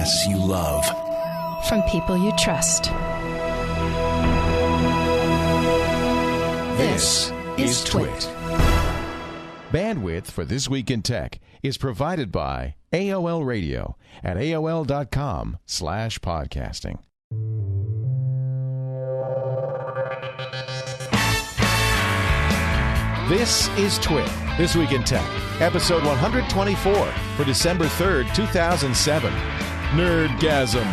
podcasts you love. From people you trust. This is TWiT. Bandwidth for This Week in Tech is provided by AOL Radio at AOL.com/podcasting. This is TWiT, This Week in Tech, episode 124 for December 3rd, 2007. Nerdgasm.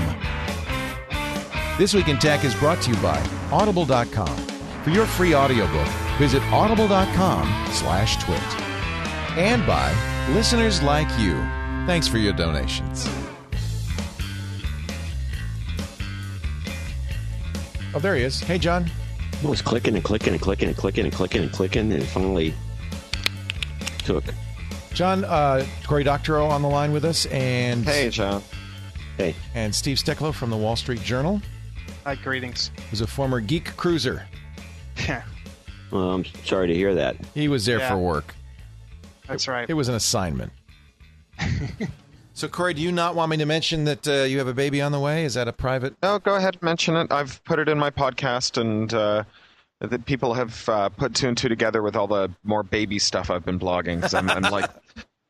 This Week in Tech is brought to you by Audible.com. For your free audiobook, visit audible.com/twit. And by listeners like you. Thanks for your donations. Oh, there he is. Hey, John. It was clicking and clicking and clicking and clicking and clicking and clicking, and it finally took. John, Cory Doctorow on the line with us, and hey, John. Hey, and Steve Stecklow from the Wall Street Journal. Hi, greetings. Who's a former geek cruiser. Yeah, well, I'm sorry to hear that. He was there for work. That's right. It was an assignment. So, Cory, do you not want me to mention that you have a baby on the way? Is that a private? No, go ahead, mention it. I've put it in my podcast, and that people have put two and two together with all the more baby stuff I've been blogging. Because I'm like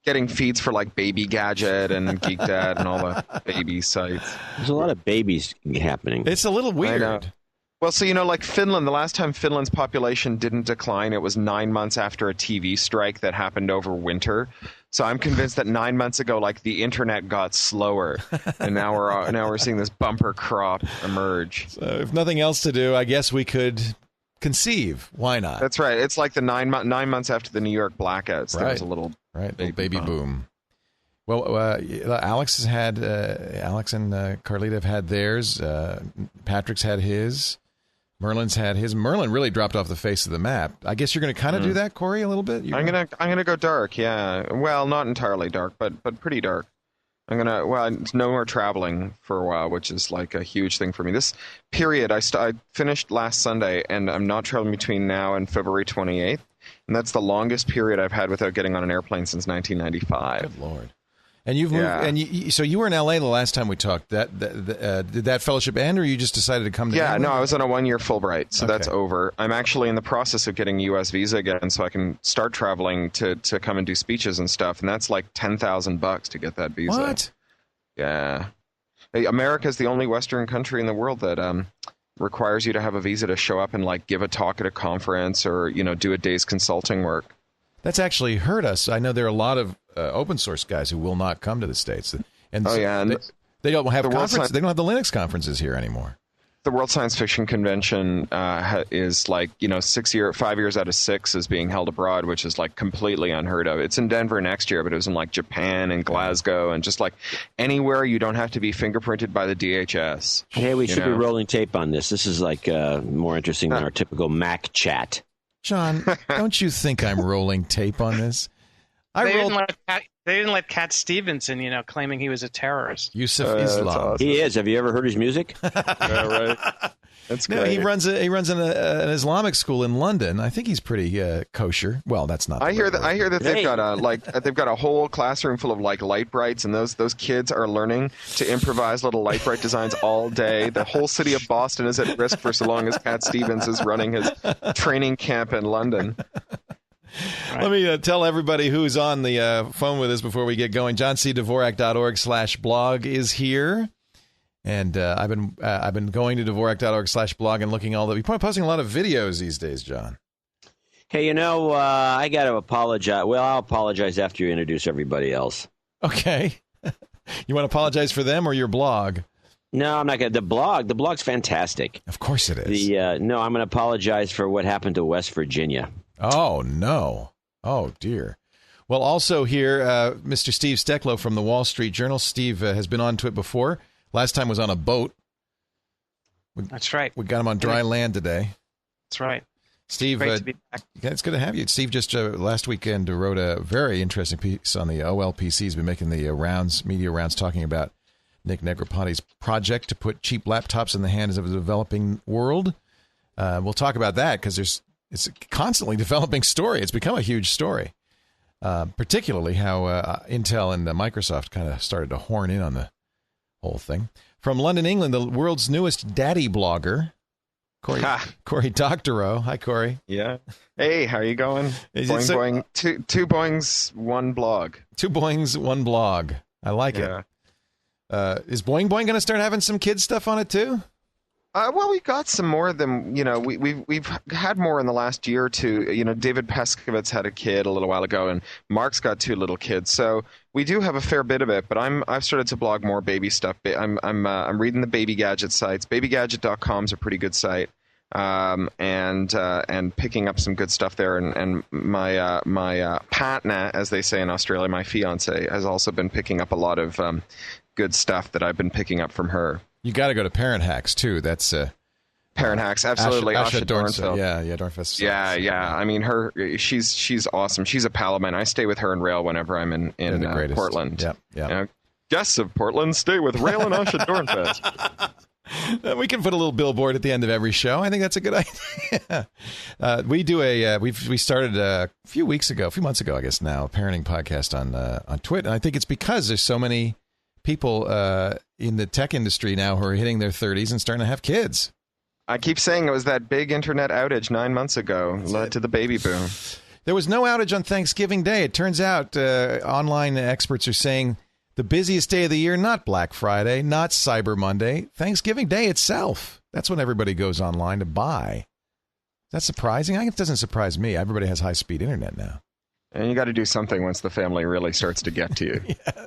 getting feeds for like Baby Gadget and Geek Dad and all the baby sites. There's a lot of babies happening. It's a little weird. I know. Well, so, like Finland, the last time Finland's population didn't decline, it was 9 months after a TV strike that happened over winter. So I'm convinced that 9 months ago, like, the internet got slower, and now we're seeing this bumper crop emerge. So if nothing else to do, I guess we could conceive. Why not? That's right. It's like the 9 months after the New York blackouts. There was a little baby boom. Well, Alex and Carlita have had theirs. Patrick's had his. Merlin's had his. Merlin really dropped off the face of the map. I guess you're going to kind of do that, Cory, a little bit. I'm gonna go dark. Yeah. Well, not entirely dark, but pretty dark. It's no more traveling for a while, which is like a huge thing for me. This period, I finished last Sunday, and I'm not traveling between now and February 28th, and that's the longest period I've had without getting on an airplane since 1995. Good Lord. And you've moved, and so you were in L.A. the last time we talked. Did that fellowship end, or you just decided to come to England? No, I was on a 1-year Fulbright, so that's over. I'm actually in the process of getting a U.S. visa again, so I can start traveling to come and do speeches and stuff, and that's like $10,000 to get that visa. What? Yeah. America is the only Western country in the world that requires you to have a visa to show up and like give a talk at a conference or do a day's consulting work. That's actually hurt us. I know there are a lot of open source guys who will not come to the States, and they don't have conferences. They don't have the Linux conferences here anymore. The World Science Fiction Convention is like 5 years out of 6 is being held abroad, which is like completely unheard of. It's in Denver next year, but it was in like Japan and Glasgow and just like anywhere you don't have to be fingerprinted by the DHS. Hey, we should be rolling tape on this. This is like more interesting than our typical Mac chat. John, don't you think I'm rolling tape on this? They didn't let Cat Stevenson, claiming he was a terrorist. Yusuf Islam. Awesome. He is. Have you ever heard his music? Yeah, right. That's great. No, he runs an Islamic school in London. I think he's pretty kosher. Well, that's not. I hear that they've got a whole classroom full of like light brights, and those kids are learning to improvise little light bright designs all day. The whole city of Boston is at risk for so long as Cat Stevens is running his training camp in London. Right. Let me tell everybody who's on the phone with us before we get going. JohnCDvorak.org/blog is here. And I've been going to Dvorak.org/blog and looking you're posting a lot of videos these days, John. Hey, I got to apologize. Well, I'll apologize after you introduce everybody else. Okay. You want to apologize for them or your blog? No, I'm not going to. The blog's fantastic. Of course it is. No, I'm going to apologize for what happened to West Virginia. Oh, no. Oh, dear. Well, also here, Mr. Steve Stecklow from the Wall Street Journal. Steve has been on TWiT before. Last time was on a boat. That's right. We got him on dry land today. That's right. Steve, great to be back. Yeah, it's good to have you. Steve just last weekend wrote a very interesting piece on the OLPC. He's been making the media rounds, talking about Nick Negroponte's project to put cheap laptops in the hands of the developing world. We'll talk about that because it's a constantly developing story. It's become a huge story, particularly how Intel and Microsoft kind of started to horn in on the whole thing. From London, England, the world's newest daddy blogger, Cory Doctorow. Hi, Cory. Yeah. Hey, how you going? Boing, boing. Two boings, one blog. 2 boings, 1 blog. I like it. Is Boing Boing going to start having some kids stuff on it too? Well, we got some more than, we've had more in the last year or two. David Peskovitz had a kid a little while ago, and Mark's got 2 little kids. So we do have a fair bit of it. But I've started to blog more baby stuff. I'm reading the baby gadget sites. Babygadget.com is a pretty good site, and picking up some good stuff there. And my partner, as they say in Australia, my fiance, has also been picking up a lot of good stuff that I've been picking up from her. You got to go to Parent Hacks too. That's Parent Hacks, absolutely. Asha Dornfeld. Yeah, Dornfest. Yeah. I mean, she's awesome. She's a pal of mine. I stay with her and Rail whenever I'm in Portland. Yeah. Guests of Portland stay with Rail and Asha Dornfest. We can put a little billboard at the end of every show. I think that's a good idea. We do we started a few months ago, I guess now, a parenting podcast on TWiT, and I think it's because there's so many people in the tech industry now who are hitting their 30s and starting to have kids. I keep saying it was that big internet outage 9 months ago led to the baby boom. There was no outage on Thanksgiving Day. It turns out online experts are saying the busiest day of the year, not Black Friday, not Cyber Monday, Thanksgiving Day itself. That's when everybody goes online to buy. Is that surprising? It doesn't surprise me. Everybody has high-speed internet now. And you got to do something once the family really starts to get to you. Yeah.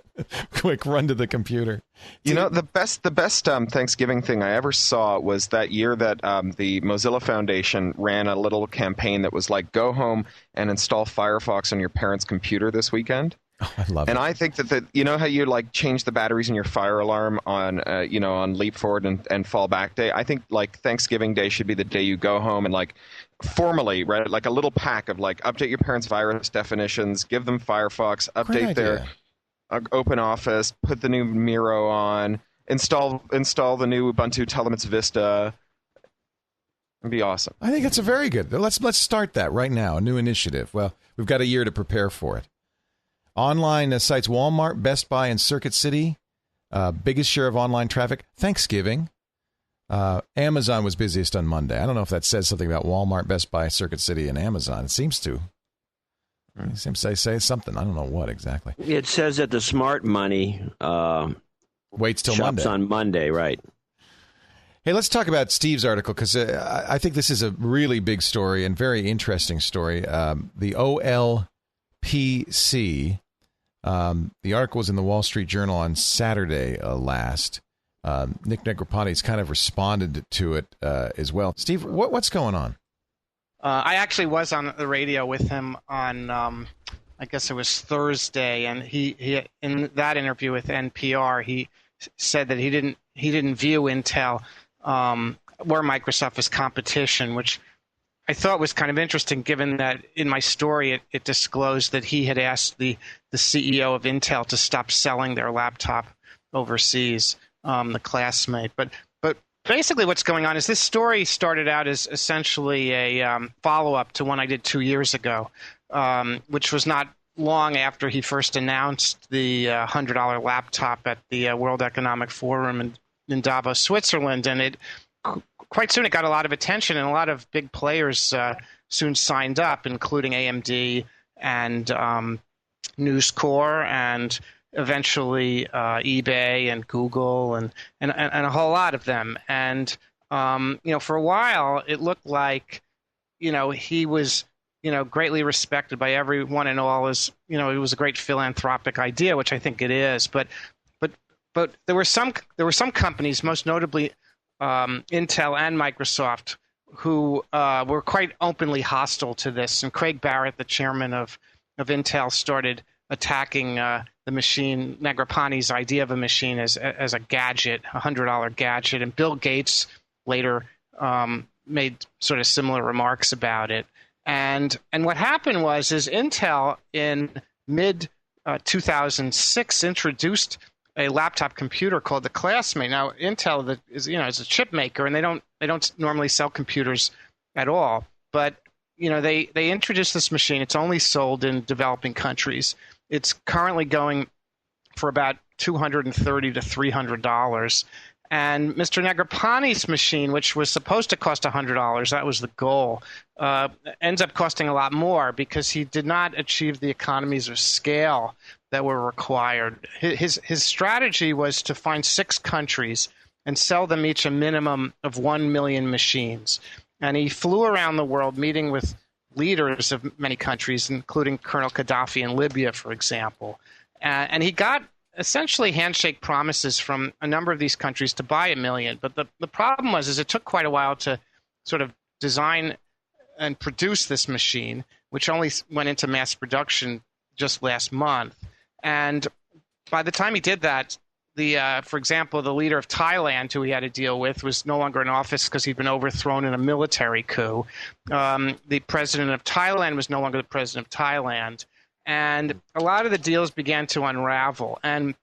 Quick, run to the computer. The best Thanksgiving thing I ever saw was that year that the Mozilla Foundation ran a little campaign that was like, go home and install Firefox on your parents' computer this weekend. Oh, I love it. And I think that how you like change the batteries in your fire alarm on on Leap Forward and Fall Back Day. I think like Thanksgiving Day should be the day you go home and like formally, right, like a little pack of like update your parents' virus definitions, give them Firefox, update their Open Office, put the new Miro on, install the new Ubuntu Telements Vista. It'd be awesome. I think it's a very good. Let's start that right now. A new initiative. Well, we've got a year to prepare for it. Online sites: Walmart, Best Buy, and Circuit City. Biggest share of online traffic. Thanksgiving. Amazon was busiest on Monday. I don't know if that says something about Walmart, Best Buy, Circuit City, and Amazon. It seems to. It seems to say something. I don't know what exactly. It says that the smart money waits till shops Monday. on Monday, right? Hey, let's talk about Steve's article, because I think this is a really big story and very interesting story. The OLPC, the article was in the Wall Street Journal on Saturday last. Nick Negroponte's kind of responded to it as well. Steve, what's going on? I actually was on the radio with him on, I guess it was Thursday, and he in that interview with NPR, he said that he didn't view Intel or Microsoft as competition, which I thought was kind of interesting, given that in my story it disclosed that he had asked the CEO of Intel to stop selling their laptop overseas, the classmate. But basically what's going on is this story started out as essentially a follow-up to one I did 2 years ago, which was not long after he first announced the $100 laptop at the World Economic Forum in Davos, Switzerland. And quite soon it got a lot of attention, and a lot of big players soon signed up, including AMD and News Corp and eventually eBay and Google and a whole lot of them. And, for a while, it looked like, he was, greatly respected by everyone and all. As, it was a great philanthropic idea, which I think it is. But there were some companies, most notably Intel and Microsoft, who were quite openly hostile to this. And Craig Barrett, the chairman of Intel, started attacking the machine, Negroponte's idea of a machine as a gadget, a $100 gadget. And Bill Gates later made sort of similar remarks about it. And what happened was Intel in mid 2006 introduced a laptop computer called the Classmate. Now Intel is a chip maker, and they don't normally sell computers at all. But they introduced this machine. It's only sold in developing countries. It's currently going for about $230 to $300. And Mr. Negroponte's machine, which was supposed to cost $100, that was the goal, ends up costing a lot more because he did not achieve the economies of scale that were required. His strategy was to find 6 countries and sell them each a minimum of 1 million machines. And he flew around the world meeting with leaders of many countries, including Colonel Gaddafi in Libya, for example. And he got essentially handshake promises from a number of these countries to buy 1 million. But the problem was it took quite a while to sort of design and produce this machine, which only went into mass production just last month. And by the time he did that, for example, the leader of Thailand, who he had to deal with, was no longer in office because he'd been overthrown in a military coup. The president of Thailand was no longer the president of Thailand. And a lot of the deals began to unravel. And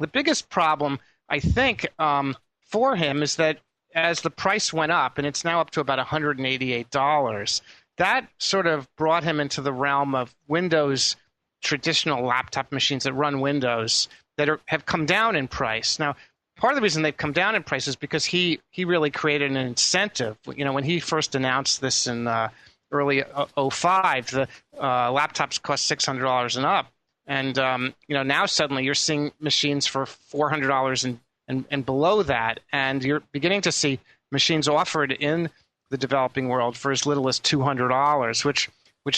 the biggest problem, I think, for him is that as the price went up, and it's now up to about $188, that sort of brought him into the realm of Windows, traditional laptop machines that run Windows that have come down in price. Now, part of the reason they've come down in price is because he really created an incentive. You know, when he first announced this in early 2005, the laptops cost $600 and up. And, now suddenly you're seeing machines for $400 and below that. And you're beginning to see machines offered in the developing world for as little as $200, which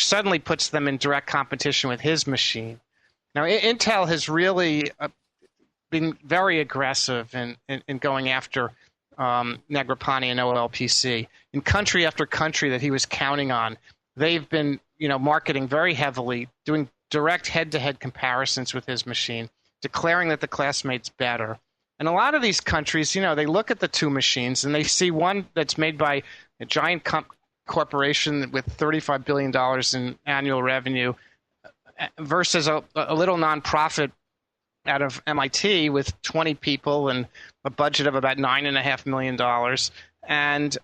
suddenly puts them in direct competition with his machine. Now, Intel has really been very aggressive in going after Negroponte and OLPC. In country after country that he was counting on, they've been, marketing very heavily, doing direct head-to-head comparisons with his machine, declaring that the classmate's better. And a lot of these countries, they look at the two machines and they see one that's made by a giant corporation with $35 billion in annual revenue versus a little nonprofit out of MIT with 20 people and a budget of about $9.5 million. And,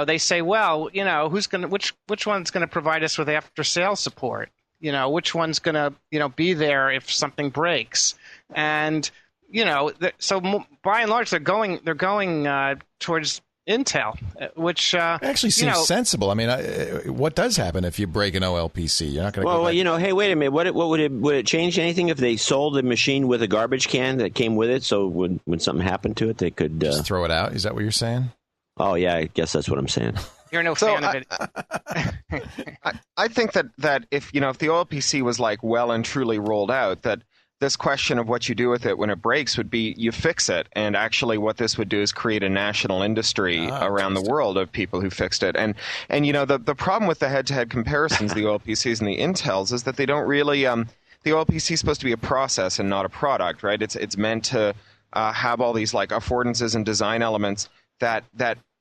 they say, well, which one's going to provide us with after sales support? Which one's going to, be there if something breaks? And, so by and large, they're going towards Intel, which actually seems sensible. I mean, what does happen if you break an OLPC? You're not going to. Well, hey, wait a minute. What would it change anything if they sold the machine with a garbage can that came with it? So when something happened to it, they could just throw it out. Is that what you're saying? Oh yeah, I guess that's what I'm saying. You're no fan of it. I think that if the OLPC was like well and truly rolled out, that this question of what you do with it when it breaks would be you fix it. And actually what this would do is create a national industry around the world of people who fixed it. And the problem with the head-to-head comparisons, the OLPCs and the Intels, is that they don't really the OLPC is supposed to be a process and not a product, right? It's meant to have all these like affordances and design elements that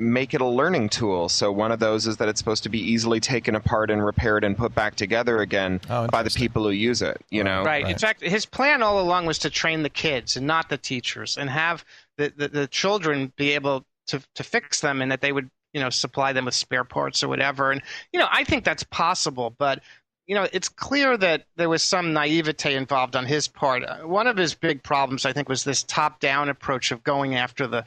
make it a learning tool. So one of those is that it's supposed to be easily taken apart and repaired and put back together again by the people who use it, Right. In fact, his plan all along was to train the kids and not the teachers and have the children be able to fix them and that they would, supply them with spare parts or whatever. And, I think that's possible, but it's clear that there was some naivete involved on his part. One of his big problems, I think, was this top-down approach of going after the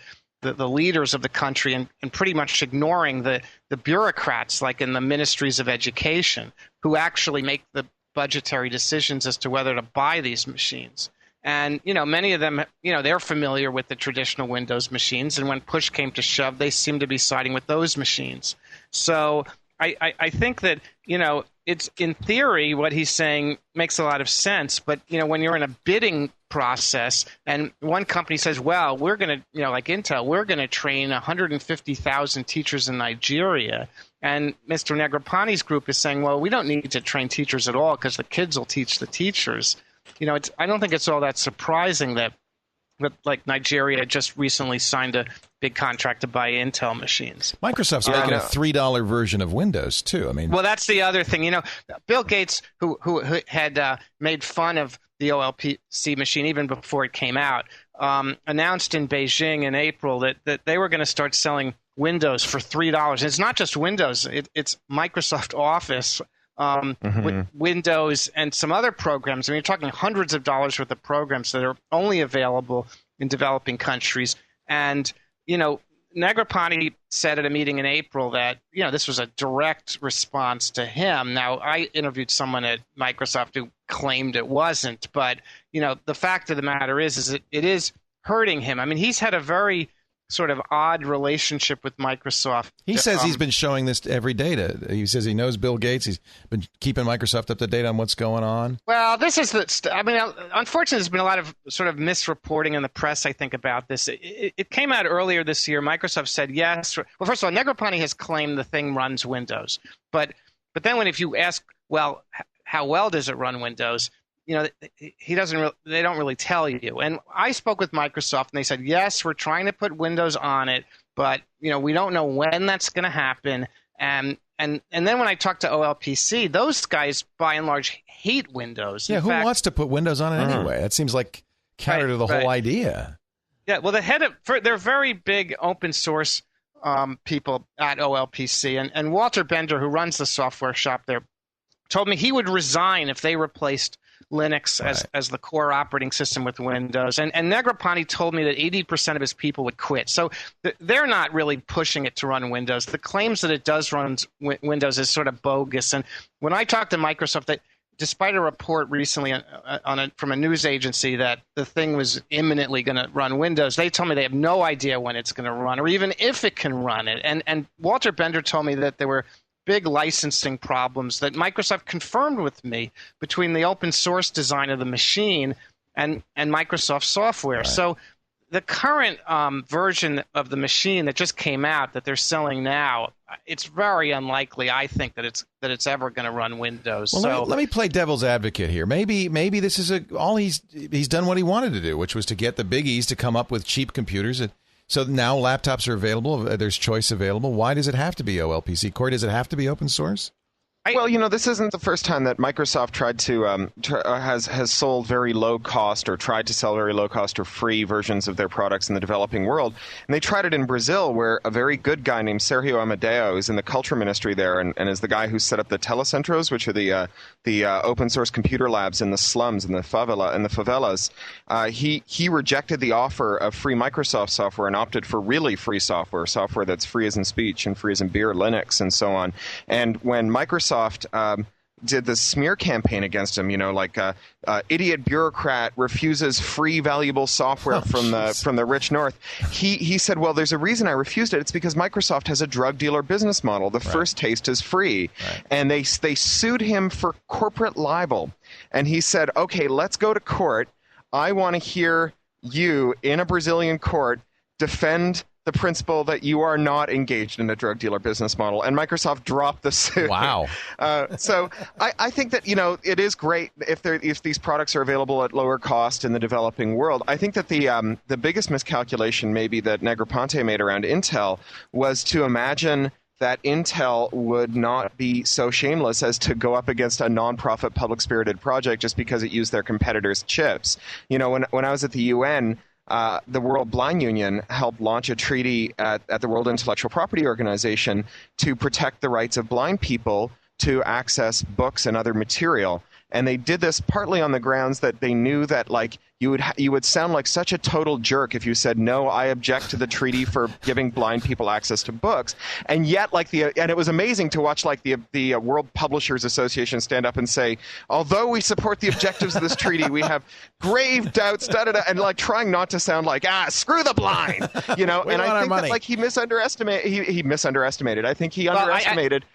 leaders of the country and pretty much ignoring the bureaucrats, like in the ministries of education, who actually make the budgetary decisions as to whether to buy these machines. And, many of them, they're familiar with the traditional Windows machines, and when push came to shove, they seem to be siding with those machines. So I think that, it's in theory what he's saying makes a lot of sense, but, when you're in a bidding process and one company says, well, we're going to, like Intel, we're going to train 150,000 teachers in Nigeria. And Mr. Negroponte's group is saying, well, we don't need to train teachers at all because the kids will teach the teachers. I don't think it's all that surprising that like Nigeria just recently signed a big contract to buy Intel machines. Microsoft's making a $3 version of Windows too. I mean, well, that's the other thing. Bill Gates, who had made fun of the OLPC machine even before it came out, announced in Beijing in April that they were going to start selling Windows for $3. And it's not just Windows; it's Microsoft Office, with Windows and some other programs. I mean, you're talking hundreds of dollars worth of programs that are only available in developing countries. And, Negroponte said at a meeting in April that, this was a direct response to him. Now, I interviewed someone at Microsoft who claimed it wasn't. But, the fact of the matter is that it is hurting him. I mean, he's had a very sort of odd relationship with Microsoft. He says he's been showing this every day. He says he knows Bill Gates. He's been keeping Microsoft up to date on what's going on. Well, this is unfortunately, there's been a lot of sort of misreporting in the press, I think, about this. It came out earlier this year. Microsoft said yes. Well, first of all, Negroponte has claimed the thing runs Windows. But then if you ask, well, how well does it run Windows? They don't really tell you. And I spoke with Microsoft, and they said, yes, we're trying to put Windows on it, but we don't know when that's going to happen. And then when I talked to OLPC, those guys by and large hate Windows. Yeah, who wants to put Windows on it anyway? That seems like counter to the whole idea. Yeah, well, they're very big open source people at OLPC, and Walter Bender, who runs the software shop there, told me he would resign if they replaced Linux as the core operating system with Windows. And Negroponte told me that 80% of his people would quit. So they're not really pushing it to run Windows. The claims that it does run Windows is sort of bogus. And when I talked to Microsoft, that despite a report recently from a news agency that the thing was imminently going to run Windows, they told me they have no idea when it's going to run or even if it can run it. And Walter Bender told me that there were big licensing problems that Microsoft confirmed with me between the open source design of the machine and Microsoft software. Right. So the current version of the machine that just came out that they're selling now, it's very unlikely, I think, that it's ever going to run Windows. Well, let me play devil's advocate here. Maybe this is all he's done what he wanted to do, which was to get the biggies to come up with cheap computers. So now laptops are available. There's choice available. Why does it have to be OLPC? Cory, does it have to be open source? Well, this isn't the first time that Microsoft tried to has sold very low cost or tried to sell very low cost or free versions of their products in the developing world. And they tried it in Brazil, where a very good guy named Sergio Amadeo is in the culture ministry there and is the guy who set up the telecentros, which are the open source computer labs in the slums in the favelas. He rejected the offer of free Microsoft software and opted for really free software that's free as in speech and free as in beer, Linux, and so on. And when Microsoft did the smear campaign against him, idiot bureaucrat refuses free valuable software from the rich north. He said, well, there's a reason I refused it. It's because Microsoft has a drug dealer business model. The first taste is free. Right. And they sued him for corporate libel. And he said, okay, let's go to court. I want to hear you in a Brazilian court defend the principle that you are not engaged in a drug dealer business model, and Microsoft dropped the suit. Wow. So I think that it is great if these products are available at lower cost in the developing world. I think that the biggest miscalculation maybe that Negroponte made around Intel was to imagine that Intel would not be so shameless as to go up against a nonprofit public-spirited project just because it used their competitors' chips. When I was at the UN, the World Blind Union helped launch a treaty at the World Intellectual Property Organization to protect the rights of blind people to access books and other material. And they did this partly on the grounds that they knew that you would sound like such a total jerk if you said, no, I object to the treaty for giving blind people access to books. And yet and it was amazing to watch the World Publishers Association stand up and say, although we support the objectives of this treaty, we have grave doubts, and trying not to sound like, screw the blind, And I think that he misunderestimated. I think he underestimated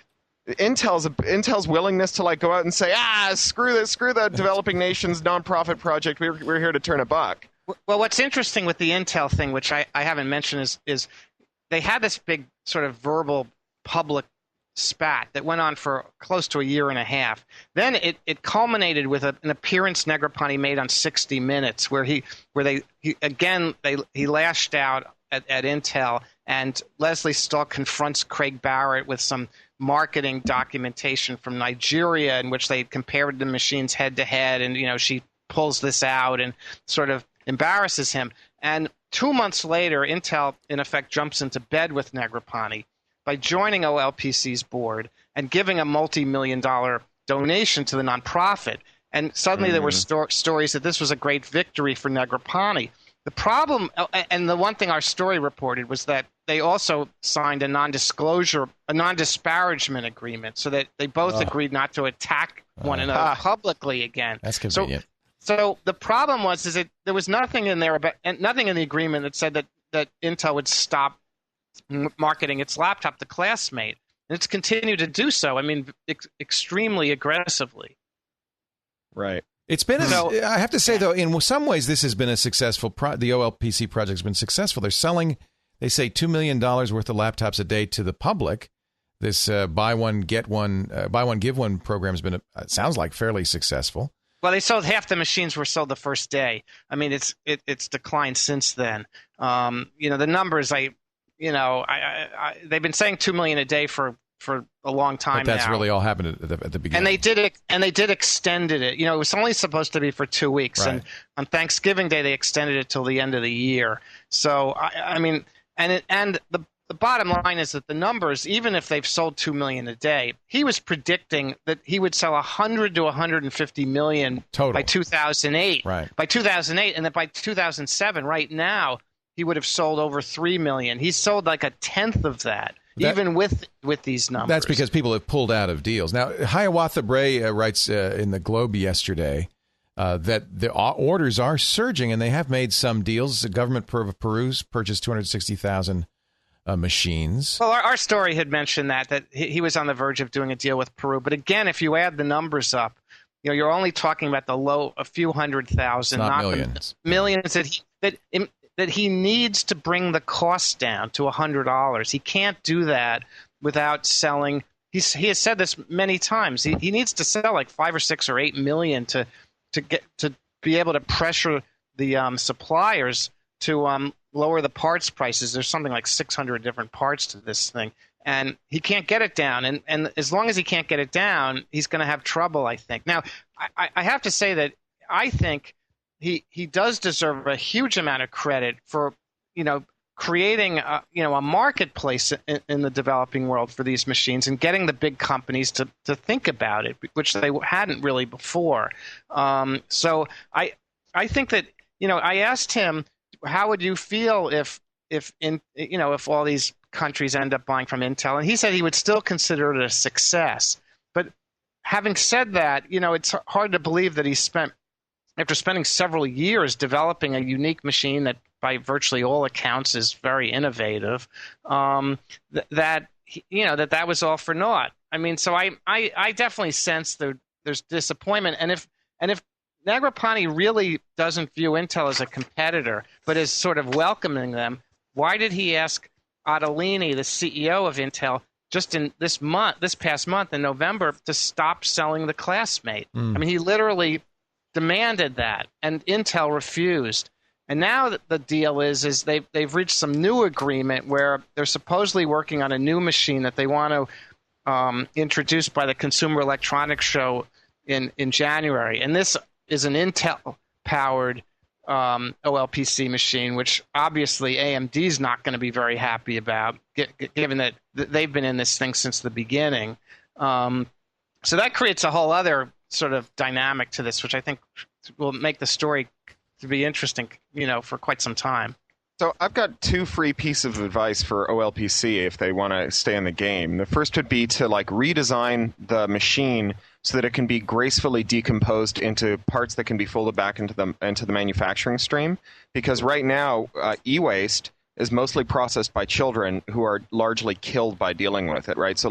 Intel's willingness to go out and say, screw the developing nations nonprofit project. We're here to turn a buck. Well, what's interesting with the Intel thing, which I haven't mentioned, is they had this big sort of verbal public spat that went on for close to a year and a half. Then it culminated with an appearance Negroponte made on 60 Minutes, where he lashed out at Intel, and Leslie Stahl confronts Craig Barrett with some marketing documentation from Nigeria in which they compared the machines head to head, and she pulls this out and sort of embarrasses him. And 2 months later, Intel in effect jumps into bed with Negroponte by joining OLPC's board and giving a multi-million-dollar donation to the nonprofit. And suddenly there were stories that this was a great victory for Negroponte. The problem, and the one thing our story reported, was that they also signed a non-disparagement agreement, so that they both agreed not to attack one another publicly again. That's convenient. So the problem was that there was nothing in there nothing in the agreement that said that Intel would stop marketing its laptop to Classmate, and it's continued to do so. I mean, extremely aggressively. Right. It's been, I have to say, though, in some ways, this has been a successful, the OLPC project has been successful. They're selling, they say, $2 million worth of laptops a day to the public. This buy one, give one program has been, it sounds like, fairly successful. Well, they sold half the machines were sold the first day. I mean, it's declined since then. The numbers, they've been saying 2 million a day for a long time now. But that's really all happened at the beginning. And they did extended it. It was only supposed to be for 2 weeks, right. And on Thanksgiving Day they extended it till the end of the year. So I mean, the bottom line is that the numbers, even if they've sold 2 million a day, he was predicting that he would sell 100 to 150 million total by 2008. Right. By 2008, and then by 2007, right now, he would have sold over 3 million. He sold like a tenth of that. Even with these numbers. That's because people have pulled out of deals. Now, Hiawatha Bray writes in the Globe yesterday that the orders are surging, and they have made some deals. The government of Peru's purchased 260,000 machines. Well, our story had mentioned that he was on the verge of doing a deal with Peru. But again, if you add the numbers up, you're only talking about a few 100,000, not millions. Millions that he needs to bring the cost down to $100. He can't do that without selling. He has said this many times. He needs to sell like 5 or 6 or 8 million to be able to pressure the suppliers to lower the parts prices. There's something like 600 different parts to this thing, and he can't get it down. And as long as he can't get it down, he's going to have trouble, I think. Now, I have to say that I think he does deserve a huge amount of credit for, creating a marketplace in the developing world for these machines and getting the big companies to think about it, which they hadn't really before. So I think that, I asked him, how would you feel if all these countries end up buying from Intel? And he said he would still consider it a success. But having said that, it's hard to believe that after spending several years developing a unique machine that by virtually all accounts is very innovative, that was all for naught. I mean, so I definitely sense there's disappointment. And if Negroponte really doesn't view Intel as a competitor, but is sort of welcoming them, why did he ask Ottolini, the CEO of Intel, just in this past month in November, to stop selling the Classmate? I mean, he literally demanded that, and Intel refused. And now the deal is they've reached some new agreement where they're supposedly working on a new machine that they want to introduce by the Consumer Electronics Show in January. And this is an Intel-powered OLPC machine, which obviously AMD is not going to be very happy about, given that they've been in this thing since the beginning. So that creates a whole other sort of dynamic to this, which I think will make the story to be interesting, for quite some time. So I've got 2 free pieces of advice for OLPC if they want to stay in the game. The first would be to redesign the machine so that it can be gracefully decomposed into parts that can be folded back into the manufacturing stream. Because right now, e-waste is mostly processed by children who are largely killed by dealing with it, right? So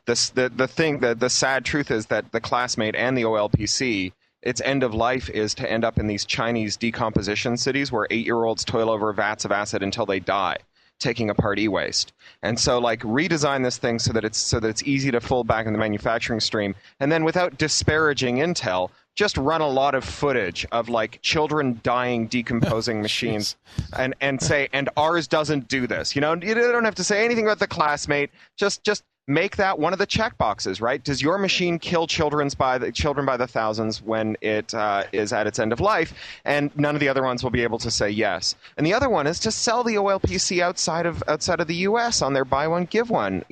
the sad truth is that the Classmate and the OLPC, its end of life is to end up in these Chinese decomposition cities where 8-year-olds toil over vats of acid until they die, taking apart e-waste. And so redesign this thing so that it's easy to fold back in the manufacturing stream. And then without disparaging Intel, just run a lot of footage of children dying, decomposing machines and say, and ours doesn't do this. You don't have to say anything about the Classmate. Just make that one of the check boxes, right? Does your machine kill children by the thousands when it is at its end of life? And none of the other ones will be able to say yes. And the other one is to sell the OLPC outside of the U.S. on their buy one, give one.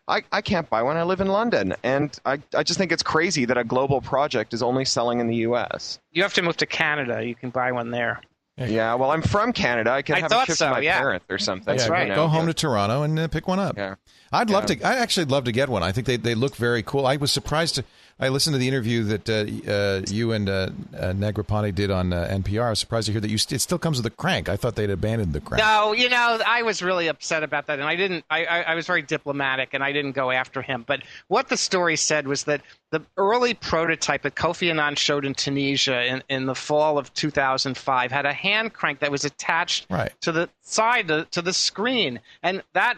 I can't buy one. I live in London, and I just think it's crazy that a global project is only selling in the U.S. You have to move to Canada. You can buy one there. Yeah, well, I'm from Canada. I could have it shipped to my parents or something. That's right. Go home to Toronto and pick one up. Yeah. I'd actually love to get one. I think they look very cool. I was surprised I listened to the interview that you and Negroponte did on NPR. I was surprised to hear that it still comes with a crank. I thought they'd abandoned the crank. No, I was really upset about that, and I didn't. I was very diplomatic, and I didn't go after him. But what the story said was that the early prototype that Kofi Annan showed in Tunisia in the fall of 2005 had a hand crank that was attached to the side to the screen, and that.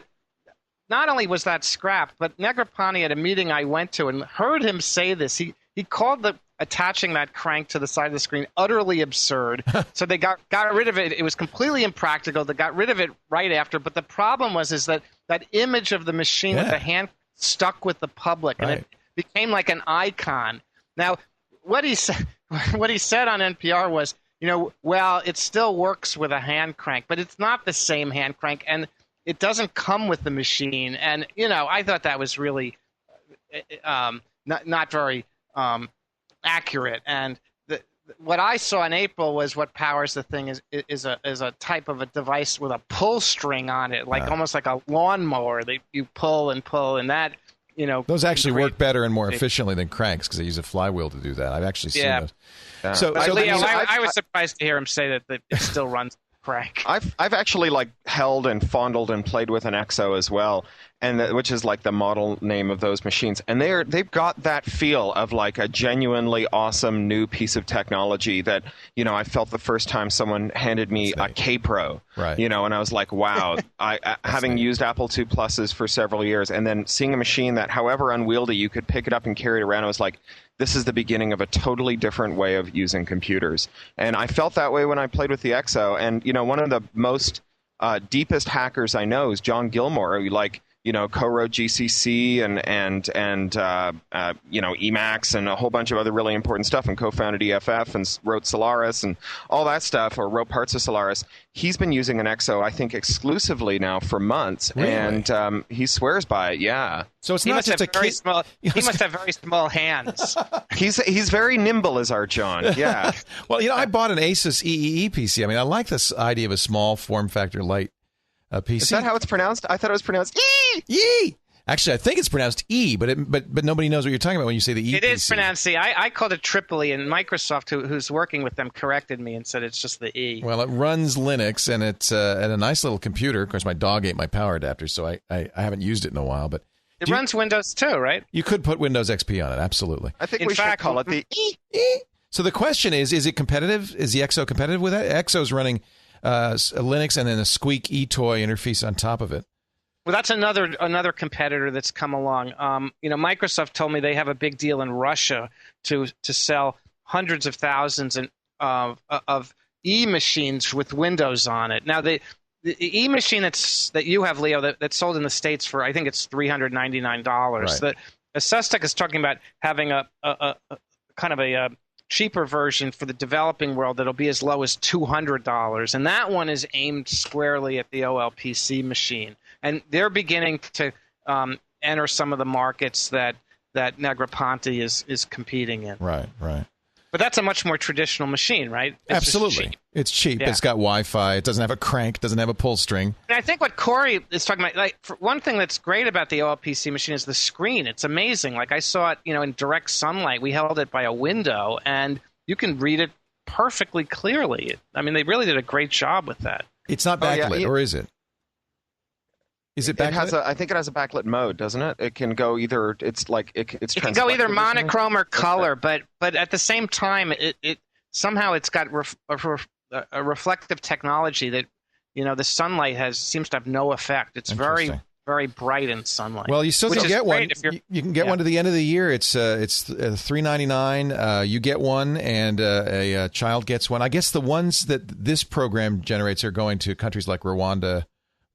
Not only was that scrapped, but Negroponte at a meeting I went to and heard him say this. He called attaching that crank to the side of the screen utterly absurd. So they got rid of it. It was completely impractical. They got rid of it right after. But the problem was that image of the machine with the hand stuck with the public, and it became like an icon. Now, what he said on NPR was, well, it still works with a hand crank, but it's not the same hand crank, and it doesn't come with the machine. And, I thought that was really not very accurate. And what I saw in April was what powers the thing is a type of a device with a pull string on it, almost like a lawnmower that you pull, and that, those actually work better and more efficiently than cranks because they use a flywheel to do that. I've actually seen those. So Leo, I was surprised to hear him say that it still runs crank. I've actually held and fondled and played with an EXO as well, and which is the model name of those machines, and they've got that feel of a genuinely awesome new piece of technology that I felt the first time someone handed me a K-Pro, and I was like, wow. I having used Apple II Pluses for several years, and then seeing a machine that, however unwieldy, you could pick it up and carry it around, I was like, this is the beginning of a totally different way of using computers. And I felt that way when I played with the EXO. And, one of the most deepest hackers I know is John Gilmore, who co-wrote GCC and Emacs and a whole bunch of other really important stuff, and co-founded EFF and wrote Solaris and all that stuff, or wrote parts of Solaris. He's been using an EXO, I think, exclusively now for months, and he swears by it. Yeah. So it's not just a very small. He must have very small hands. He's very nimble, as our John. Yeah. Well, I bought an Asus EEE PC. I mean, I like this idea of a small form factor light PC. Is that how it's pronounced? I thought it was pronounced E. E. Actually, I think it's pronounced E, but nobody knows what you're talking about when you say the E. It is pronounced E. I called it Tripoli, and Microsoft, who's working with them, corrected me and said it's just the E. Well, it runs Linux, and it's a nice little computer. Of course, my dog ate my power adapter, so I haven't used it in a while. But it runs Windows too, right? You could put Windows XP on it, absolutely. I think we should call it the E. So the question is it competitive? Is the EXO competitive with that? EXO's running Linux and then a Squeak eToy interface on top of it. Well, that's another competitor that's come along. Microsoft told me they have a big deal in Russia to sell hundreds of thousands of E-machines with Windows on it. Now, the E-machine that you have, Leo, that's sold in the States for, I think it's $399. Right. The Sustek is talking about having a kind of a cheaper version for the developing world that'll be as low as $200, and that one is aimed squarely at the OLPC machine. And they're beginning to enter some of the markets that Negroponte is competing in. Right. But that's a much more traditional machine, right? Absolutely. It's cheap. Yeah. It's got Wi-Fi. It doesn't have a crank. Doesn't have a pull string. And I think what Cory is talking about, for one thing that's great about the OLPC machine is the screen. It's amazing. I saw it, in direct sunlight. We held it by a window, and you can read it perfectly clearly. I mean, they really did a great job with that. It's not backlit, or is it? Is it backlit? I think it has a backlit mode, doesn't it? It can go either. It's it can go either monochrome or color, but at the same time, it somehow it's got a reflective technology that the sunlight seems to have no effect. It's very very bright in sunlight. Well, you still can get one. You can get one to the end of the year. It's $399. You get one, and a child gets one. I guess the ones that this program generates are going to countries like Rwanda.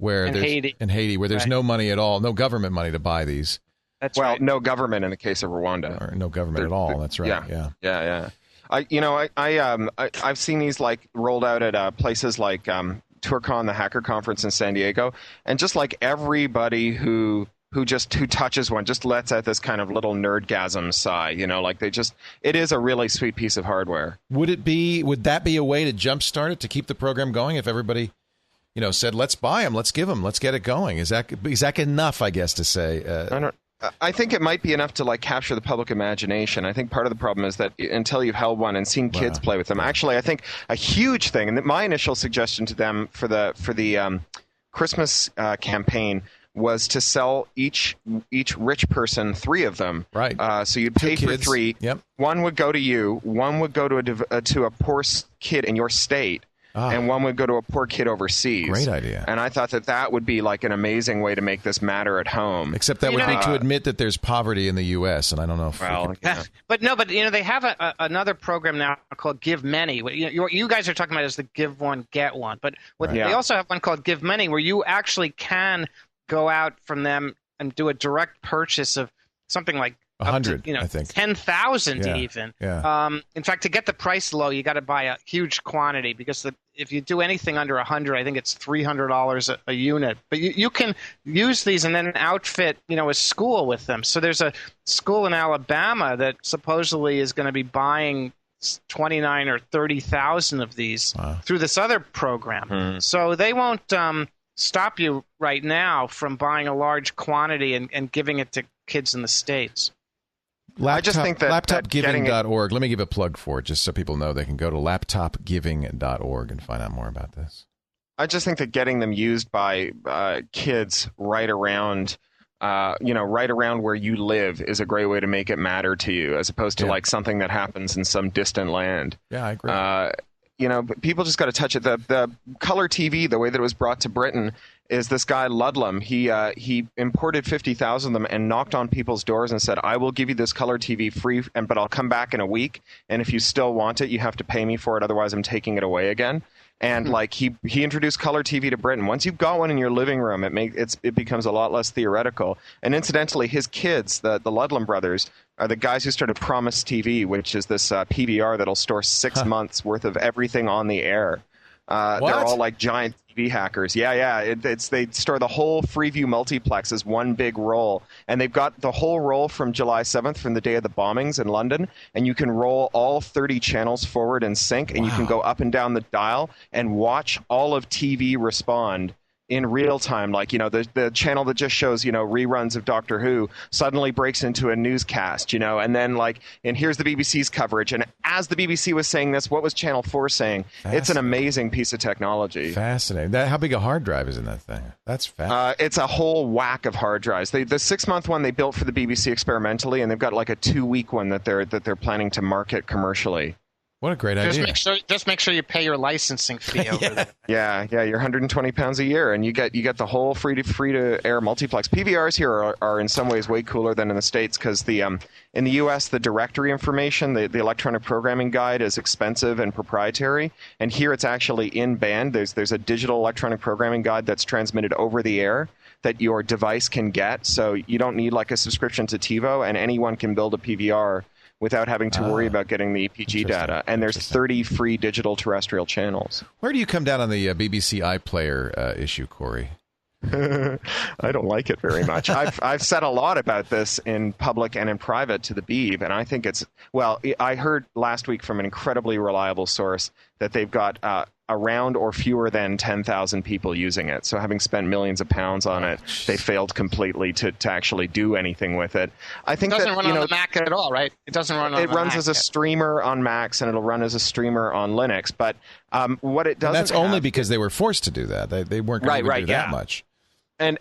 Haiti, where there's no money at all, no government money to buy these. That's right. No government in the case of Rwanda, or no government at all. That's right. Yeah. I've seen these rolled out at places like TourCon, the hacker conference in San Diego, and just everybody who who touches one just lets out this kind of little nerdgasm sigh, like it is a really sweet piece of hardware. Would that be a way to jumpstart it, to keep the program going if everybody, said, let's buy them, let's give them, let's get it going? Is that enough, I guess, to say? I think it might be enough to capture the public imagination. I think part of the problem is that until you've held one and seen kids play with them, actually, I think a huge thing, and my initial suggestion to them for the Christmas campaign was to sell each rich person 3 of them. Right. So you'd pay for 3. Yep. One would go to you. One would go to a poor kid in your state. And one would go to a poor kid overseas. Great idea. And I thought that would be an amazing way to make this matter at home. Except that would be to admit that there's poverty in the U.S., and I don't know if But they have another program now called Give Many. What you guys are talking about is the Give One, Get One. But they also have one called Give Many, where you actually can go out from them and do a direct purchase of something like 100, I think. 10,000 even. Yeah. In fact, to get the price low, you got to buy a huge quantity, because if you do anything under 100, I think it's $300 a unit. But you can use these and then outfit, a school with them. So there's a school in Alabama that supposedly is going to be buying 29 or 30,000 of these through this other program. So they won't stop you right now from buying a large quantity and giving it to kids in the States. I just think that laptopgiving.org. Let me give a plug for it, just so people know. They can go to laptopgiving.org and find out more about this. I just think that getting them used by kids right around where you live is a great way to make it matter to you, as opposed to something that happens in some distant land. Yeah, I agree. But people just got to touch it. The color TV, the way that it was brought to Britain, is this guy Ludlam. He imported 50,000 of them and knocked on people's doors and said, "I will give you this color TV free, but I'll come back in a week. And if you still want it, you have to pay me for it. Otherwise, I'm taking it away again." And he introduced color TV to Britain. Once you've got one in your living room, it becomes a lot less theoretical. And incidentally, his kids, the Ludlam brothers, are the guys who started Promise TV, which is this PVR that'll store 6 months worth of everything on the air. They're all giant TV hackers. Yeah. They store the whole Freeview multiplex as one big roll, and they've got the whole roll from July 7th, from the day of the bombings in London, and you can roll all 30 channels forward in sync, and you can go up and down the dial and watch all of TV respond in real time. The channel that just shows reruns of Doctor Who suddenly breaks into a newscast, and then and here's the BBC's coverage, and as the BBC was saying this, what was Channel 4 saying? It's an amazing piece of technology. Fascinating. How big a hard drive is in that thing? That's fascinating. It's a whole whack of hard drives. The 6-month one they built for the BBC experimentally, and they've got a 2-week one that they're planning to market commercially. What a great idea. Just make sure you pay your licensing fee over there. Yeah, you're £120 a year, and you get the whole free to air multiplex. PVRs here are in some ways way cooler than in the States, because in the US the directory information, the electronic programming guide, is expensive and proprietary, and here it's actually in band. There's a digital electronic programming guide that's transmitted over the air that your device can get, so you don't need a subscription to TiVo, and anyone can build a PVR without having to worry about getting the EPG data. And there's 30 free digital terrestrial channels. Where do you come down on the BBC iPlayer issue, Cory? I don't like it very much. I've said a lot about this in public and in private to the Beeb, and I think I heard last week from an incredibly reliable source that they've got around or fewer than 10,000 people using it. So having spent millions of pounds on it, they failed completely to actually do anything with it. I think it doesn't run on the Mac at all, right? It doesn't run on the Mac. It runs as a streamer on Macs, and it'll run as a streamer on Linux. But what it doesn't that's only because they were forced to do that. They weren't going to do that much.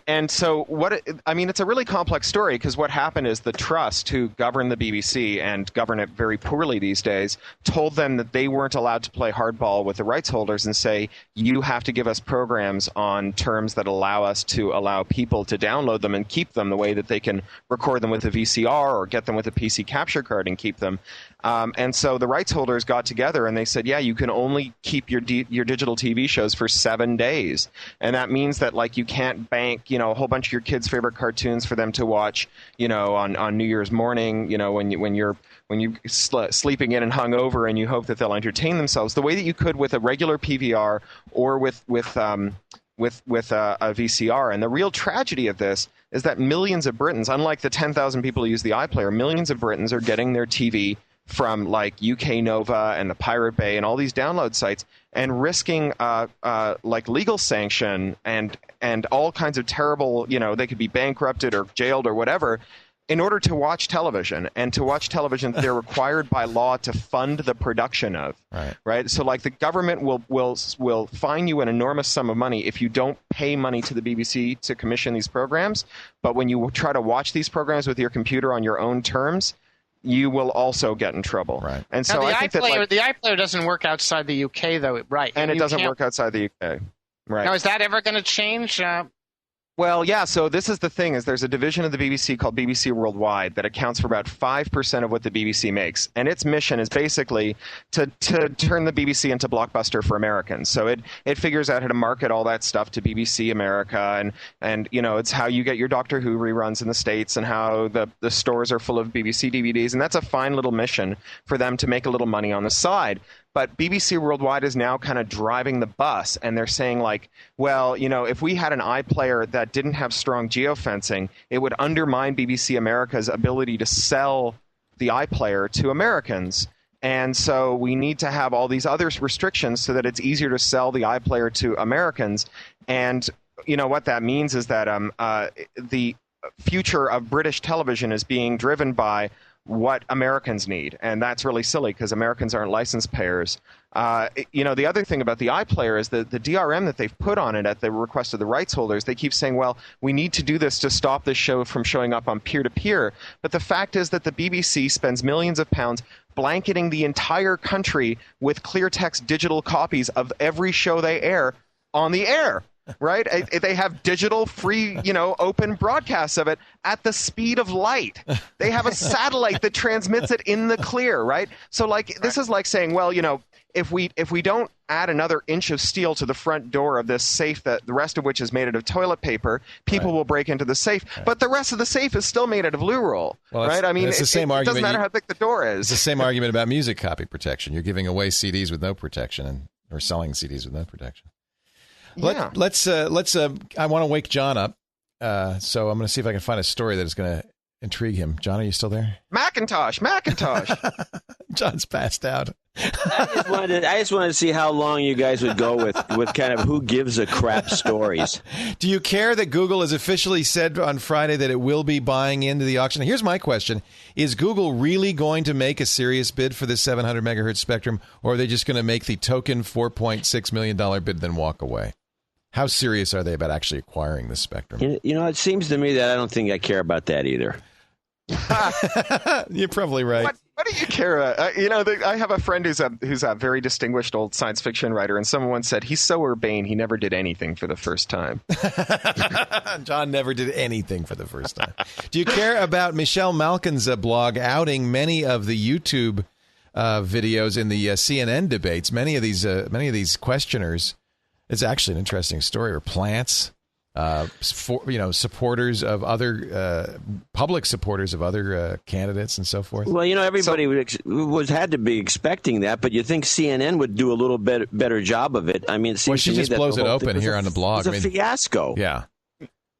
And so it's a really complex story, because what happened is the trust who govern the BBC and govern it very poorly these days told them that they weren't allowed to play hardball with the rights holders and say, you have to give us programs on terms that allow us to allow people to download them and keep them the way that they can record them with a VCR or get them with a PC capture card and keep them. And so the rights holders got together and they said, yeah, you can only keep your digital TV shows for 7 days. And that means that you can't bank, a whole bunch of your kids' favorite cartoons for them to watch, on New Year's morning, when you're sleeping in and hungover and you hope that they'll entertain themselves the way that you could with a regular PVR or with a VCR. And the real tragedy of this, is that millions of Britons, unlike the 10,000 people who use the iPlayer, millions of Britons are getting their TV from like UK Nova and the Pirate Bay and all these download sites, and risking like legal sanction and all kinds of terrible, they could be bankrupted or jailed or whatever, in order to watch television. And to watch television, they're required by law to fund the production of. Right. So like the government will fine you an enormous sum of money if you don't pay money to the BBC to commission these programs. But when you try to watch these programs with your computer on your own terms, you will also get in trouble. Right. And so I think that the iPlayer doesn't work outside the UK though, right? And it doesn't work outside the UK. Right. Now, is that ever going to change? Well, yeah, so this is the thing, is there's a division of the BBC called BBC Worldwide that accounts for about 5% of what the BBC makes. And its mission is basically to turn the BBC into Blockbuster for Americans. So it figures out how to market all that stuff to BBC America, and it's how you get your Doctor Who reruns in the States, and how the stores are full of BBC DVDs. And that's a fine little mission for them to make a little money on the side. But BBC Worldwide is now kind of driving the bus, and they're saying like, well, if we had an iPlayer that didn't have strong geofencing, it would undermine BBC America's ability to sell the iPlayer to Americans. And so we need to have all these other restrictions so that it's easier to sell the iPlayer to Americans. And what that means is that the future of British television is being driven by what Americans need, and that's really silly because Americans aren't license payers. The other thing about the iPlayer is the DRM that they've put on it at the request of the rights holders. They keep saying, well, we need to do this to stop this show from showing up on peer-to-peer. But the fact is that the BBC spends millions of pounds blanketing the entire country with clear text digital copies of every show they air on the air. Right? They have digital, free, open broadcasts of it at the speed of light. They have a satellite that transmits it in the clear, right? So, this is like saying, well, if we don't add another inch of steel to the front door of this safe, that the rest of which is made out of toilet paper, people will break into the safe. But the rest of the safe is still made out of loo roll, right? I mean, it's the same argument. It doesn't matter how thick the door is. It's the same argument about music copy protection. You're giving away CDs with no protection, or selling CDs with no protection. Yeah. Let's. I want to wake John up, so I'm going to see if I can find a story that is going to intrigue him. John, are you still there? Macintosh. John's passed out. I just wanted to see how long you guys would go with kind of who gives a crap stories. Do you care that Google has officially said on Friday that it will be buying into the auction? Here's my question. Is Google really going to make a serious bid for this 700 megahertz spectrum, or are they just going to make the token $4.6 million bid and then walk away? How serious are they about actually acquiring this spectrum? It seems to me that I don't think I care about that either. You're probably right. What do you care? I have a friend who's a very distinguished old science fiction writer, and someone once said he's so urbane he never did anything for the first time. John never did anything for the first time. Do you care about Michelle Malkin's blog outing many of the YouTube videos in the CNN debates? Many of these questioners. It's actually an interesting story. Or plants, supporters of other public supporters of other candidates and so forth. Well, everybody had to be expecting that, but you think CNN would do a little bit better job of it? I mean, she just blows it open here on the blog. It's a fiasco. Yeah.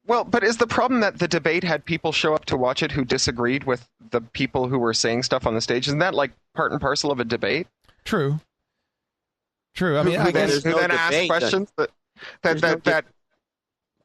Well, but is the problem that the debate had people show up to watch it who disagreed with the people who were saying stuff on the stage? Isn't that like part and parcel of a debate? True. I mean, I guess who then asked questions that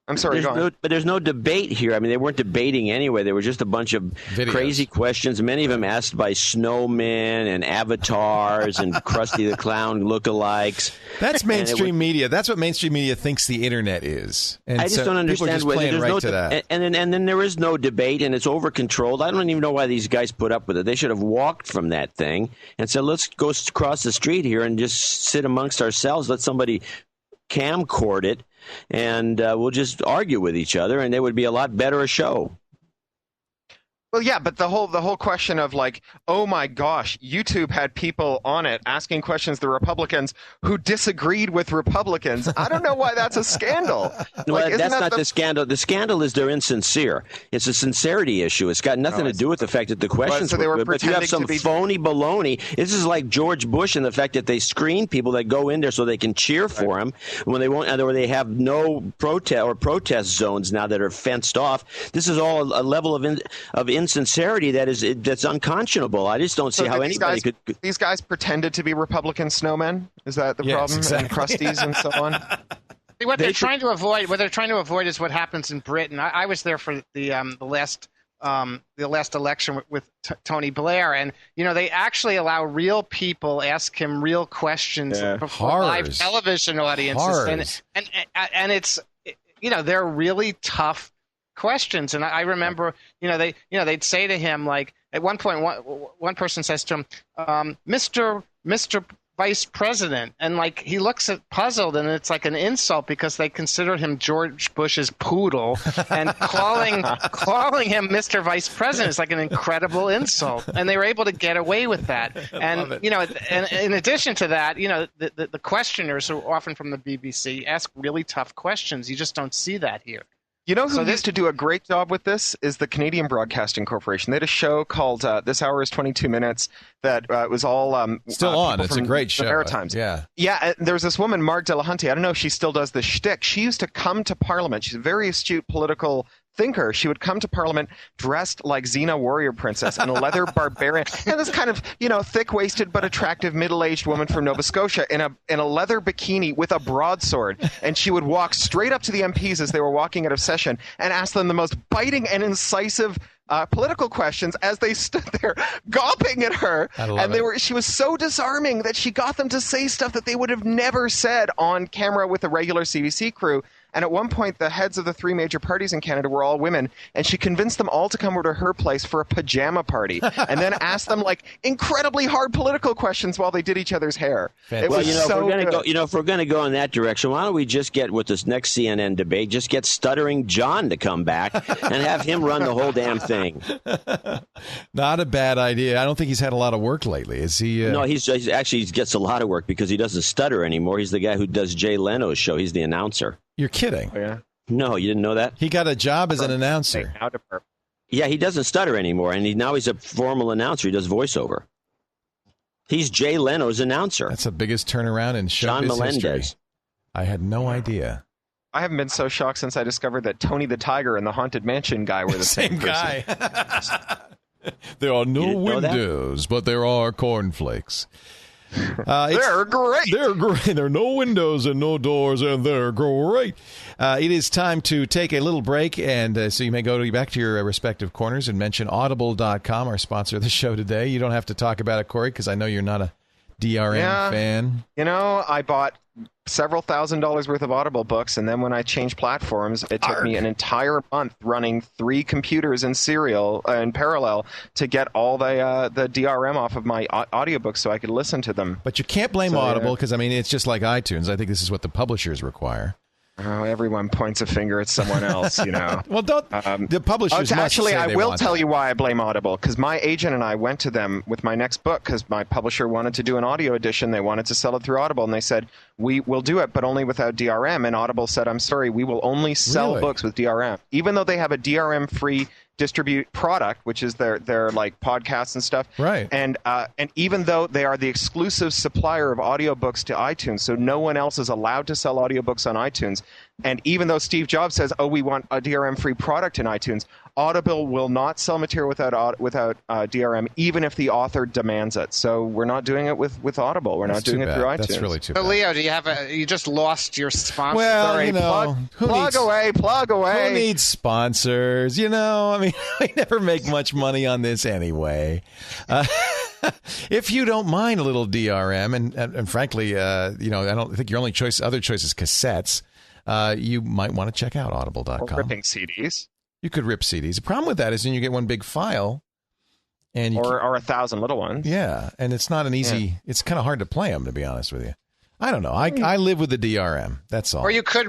I'm sorry, go on. But there's no debate here. I mean, they weren't debating anyway. There were just a bunch of crazy questions, many of them asked by snowmen and avatars and Krusty the Clown lookalikes. That's mainstream media. That's what mainstream media thinks the internet is. And I just don't understand why there's right to that. And then there is no debate, and it's over-controlled. I don't even know why these guys put up with it. They should have walked from that thing and said, let's go across the street here and just sit amongst ourselves. Let somebody camcord it, and we'll just argue with each other, and it would be a lot better a show. Well, yeah, but the whole question of like, oh my gosh, YouTube had people on it asking questions to Republicans who disagreed with Republicans. I don't know why that's a scandal. Well, that's not the scandal. The scandal is they're insincere. It's a sincerity issue. It's got nothing to do with the fact that the questions were good. But if you have some phony baloney, this is like George Bush and the fact that they screen people that go in there so they can cheer for him when they won't, or they have no protest zones now that are fenced off. This is all a level of insincerity that's unconscionable. I just don't see how anybody could. These guys pretended to be Republican snowmen. Is that the problem? Exactly. And crusties and so on. What they're trying to avoid is what happens in Britain. I was there for the last election with Tony Blair, and they actually allow real people ask him real questions before live television audiences, and it's they're really tough questions. And I remember they'd say to him, like, at one point one person says to him, Mr. Vice President, and like he looks puzzled, and it's like an insult because they consider him George Bush's poodle, and calling him Mr. Vice President is like an incredible insult, and they were able to get away with that. And and in addition to that, the questioners, who are often from the BBC, ask really tough questions. You just don't see that here. You know who used to do a great job with this is the Canadian Broadcasting Corporation. They had a show called This Hour is 22 Minutes that was all still on. It's a great show. Maritimes. Yeah. There was this woman, Marg Delahunty. I don't know if she still does this shtick. She used to come to Parliament. She's a very astute political thinker. She would come to Parliament dressed like Xena Warrior Princess and a leather barbarian, and this kind of thick-waisted but attractive middle-aged woman from Nova Scotia in a leather bikini with a broadsword, and she would walk straight up to the MPs as they were walking out of session and ask them the most biting and incisive political questions as they stood there gawping at her. She was so disarming that she got them to say stuff that they would have never said on camera with a regular CBC crew. And at one point, the heads of the three major parties in Canada were all women, and she convinced them all to come over to her place for a pajama party, and then asked them like incredibly hard political questions while they did each other's hair. It was if we're going to go in that direction, why don't we just get with this next CNN debate, just get Stuttering John to come back and have him run the whole damn thing. Not a bad idea. I don't think he's had a lot of work lately. Is he? No, he gets a lot of work because he doesn't stutter anymore. He's the guy who does Jay Leno's show. He's the announcer. You're kidding. Oh, yeah. No, you didn't know that? He got a job as an announcer. Yeah, he doesn't stutter anymore, and now he's a formal announcer. He does voiceover. He's Jay Leno's announcer. That's the biggest turnaround in showbiz history. I had no idea. I haven't been so shocked since I discovered that Tony the Tiger and the Haunted Mansion guy were the same guy. There are no windows, but there are cornflakes. They're great. They're great. There are no windows and no doors, and they're great. It is time to take a little break, and so you may go back to your respective corners and mention Audible.com, our sponsor of the show today. You don't have to talk about it, Cory, because I know you're not a DRM fan. I bought several $1,000s worth of Audible books, and then when I changed platforms, it took me an entire month running 3 computers in parallel to get all the DRM off of my audiobooks so I could listen to them. But you can't blame Audible because, it's just like iTunes. I think this is what the publishers require. Oh, everyone points a finger at someone else, Well, the publishers must actually, say I they will want tell that. you why I blame Audible, because my agent and I went to them with my next book because my publisher wanted to do an audio edition. They wanted to sell it through Audible, and they said, we will do it, but only without DRM. And Audible said, I'm sorry, we will only sell books with DRM. Even though they have a DRM-free distribute product, which is their like podcasts and stuff. Right. And even though they are the exclusive supplier of audiobooks to iTunes, so no one else is allowed to sell audiobooks on iTunes. And even though Steve Jobs says, we want a DRM-free product in iTunes, Audible will not sell material without DRM, even if the author demands it. So we're not doing it with Audible. We're not doing it through iTunes. That's really too bad. So, Leo, you just lost your sponsor? Well, Sorry, plug away. Who needs sponsors? We never make much money on this anyway. If you don't mind a little DRM, and frankly, I don't think your other choice is cassettes. You might want to check out Audible.com. Or ripping CDs. You could rip CDs. The problem with that is then you get one big file, and or 1,000 little ones. Yeah, and it's not an easy. Yeah. It's kind of hard to play them, to be honest with you. I don't know. I live with the DRM. That's all. Or you could.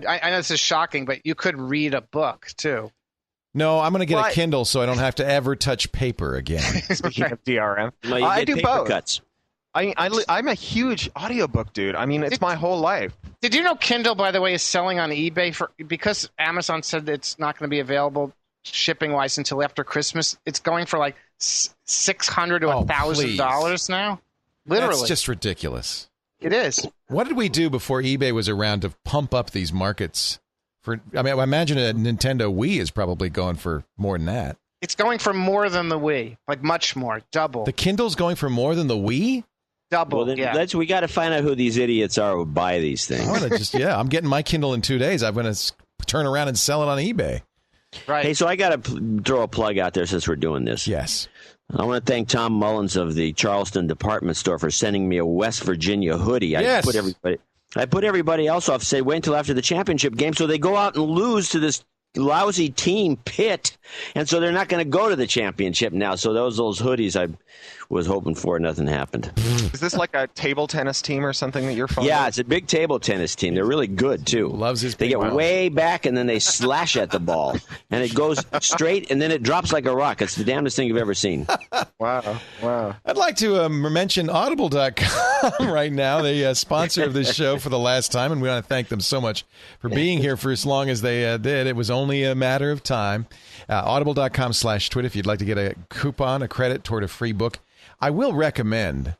I know this is shocking, but you could read a book too. No, I'm going to get a Kindle so I don't have to ever touch paper again. Speaking of DRM, No, you I get do paper both. cuts. I'm a huge audiobook dude. I mean, it's my whole life. Did you know Kindle, by the way, is selling on eBay because Amazon said it's not going to be available shipping-wise until after Christmas? It's going for like $600 to $1,000 now. Literally, that's just ridiculous. It is. What did we do before eBay was around to pump up these markets? I imagine a Nintendo Wii is probably going for more than that. It's going for more than the Wii, like much more, double. The Kindle's going for more than the Wii? Double. Well, then yeah. we got to find out who these idiots are who buy these things. I'm getting my Kindle in 2 days. I'm going to turn around and sell it on eBay. Right. Hey, so I got to throw a plug out there since we're doing this. Yes. I want to thank Tom Mullins of the Charleston department store for sending me a West Virginia hoodie. Yes. I put everybody else off, say wait until after the championship game, so they go out and lose to this lousy team, Pitt, and so they're not going to go to the championship now. So those hoodies I was hoping for, nothing happened. Is this like a table tennis team or something that you're fond Yeah, of? it's a big table tennis team. They're really good too. Loves his They big get mouth. way back and then they slash at the ball, and it goes straight and then it drops like a rock. It's the damnedest thing you've ever seen. Wow. I'd like to mention Audible.com right now, the sponsor of this show for the last time, and we want to thank them so much for being here for as long as they did. It was only a matter of time. Audible.com/twit if you'd like to get a coupon, a credit toward a free book. I will recommend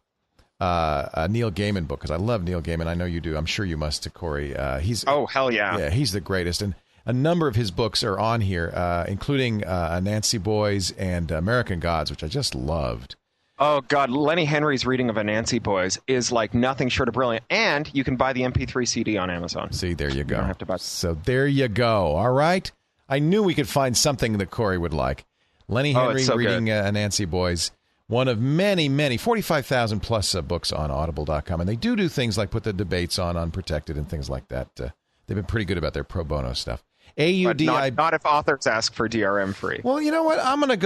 a Neil Gaiman book because I love Neil Gaiman. I know you do. I'm sure you must, Cory. Oh, hell yeah. Yeah, he's the greatest. And a number of his books are on here, including Nancy Boys and American Gods, which I just loved. Oh, God. Lenny Henry's reading of Anansi Boys is like nothing short of brilliant. And you can buy the MP3 CD on Amazon. See, there you go. don't have to buy- So there you go. All right. I knew we could find something that Cory would like. Lenny Henry it's so reading Anansi Boys. One of many, 45,000 plus books on Audible.com. And they do things like put the debates on Unprotected and things like that. They've been pretty good about their pro bono stuff. But not if authors ask for DRM free. Well, you know what? I'm going to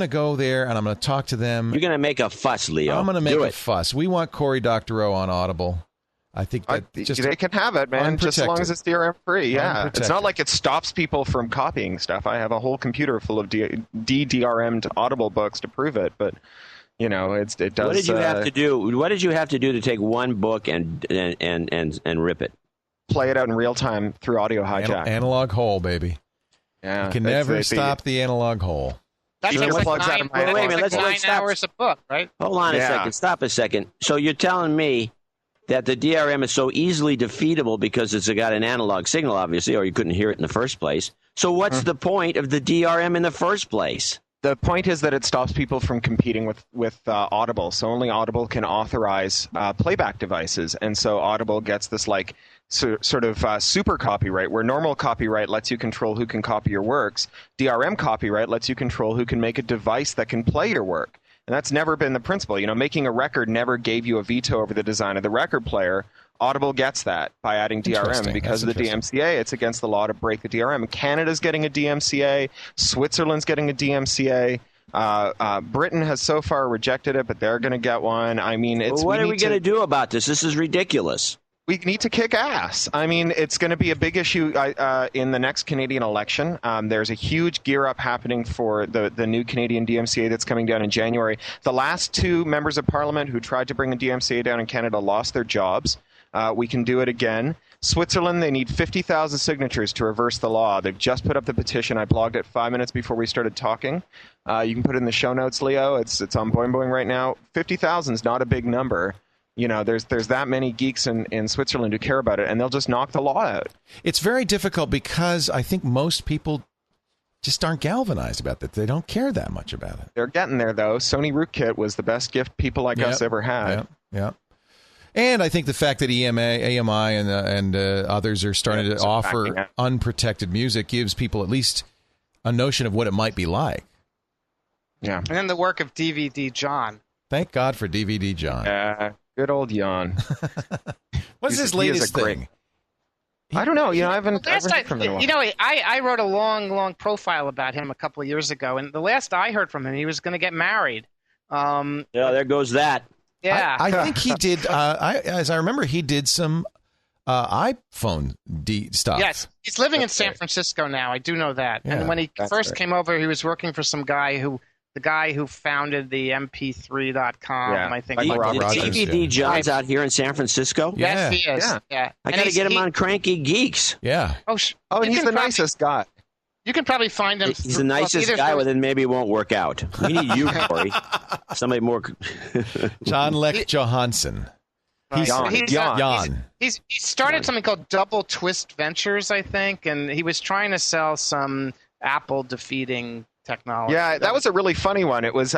go there and I'm going to talk to them. You're going to make a fuss, Leo. I'm going to make a fuss. We want Cory Doctorow on Audible. I think that they can have it, man, just as long as it's DRM free. Yeah, it's not like it stops people from copying stuff. I have a whole computer full of DRM'd Audible books to prove it, but it does. What did you have to do? What did you have to do to take one book and rip it? Play it out in real time through audio hijack. Analog hole, baby. Yeah, you can never stop the analog hole. That takes like 9 hours a book, right? Hold on a second. Stop a second. So you're telling me that the DRM is so easily defeatable because it's got an analog signal, obviously, or you couldn't hear it in the first place. So what's the point of the DRM in the first place? The point is that it stops people from competing with Audible. So only Audible can authorize playback devices. And so Audible gets this sort of super copyright, where normal copyright lets you control who can copy your works. DRM copyright lets you control who can make a device that can play your work. And that's never been the principle. Making a record never gave you a veto over the design of the record player. Audible gets that by adding DRM. Because of the DMCA, it's against the law to break the DRM. Canada's getting a DMCA. Switzerland's getting a DMCA. Britain has so far rejected it, but they're going to get one. I mean, what are we going to do about this? This is ridiculous. We need to kick ass. I mean, it's going to be a big issue in the next Canadian election. There's a huge gear-up happening for the new Canadian DMCA that's coming down in January. The last two members of Parliament who tried to bring a DMCA down in Canada lost their jobs. We can do it again. Switzerland, they need 50,000 signatures to reverse the law. They've just put up the petition. I blogged it 5 minutes before we started talking. You can put it in the show notes, Leo. It's on Boing Boing right now. 50,000 is not a big number. There's that many geeks in Switzerland who care about it, and they'll just knock the law out. It's very difficult because I think most people just aren't galvanized about that. They don't care that much about it. They're getting there, though. Sony Rootkit was the best gift people like us ever had. Yeah. And I think the fact that AMI and others are starting to offer unprotected music gives people at least a notion of what it might be like. Yeah. And then the work of DVD John. Thank God for DVD John. Good old Jan. What's his latest thing? I don't know. I haven't heard from him in a while. I wrote a long profile about him a couple of years ago, and the last I heard from him, he was going to get married. There goes that. Yeah. I think he did. As I remember, he did some iPhone stuff. Yes, he's living in San Francisco now. I do know that. Yeah, and when he first came over, he was working for the guy who founded the MP3.com. Yeah. I think. DVD John's out here in San Francisco. Yeah. Yes, he is. Yeah. I got to get him on Cranky Geeks. Yeah. Oh, and he's the nicest guy. You can probably find him. He's the nicest guy, but then maybe it won't work out. We need you, Cory. Somebody more. John Lech Johansson. He started Jan. something called Double Twist Ventures, I think, and he was trying to sell some Apple defeating technology. Yeah, that was a really funny one. It was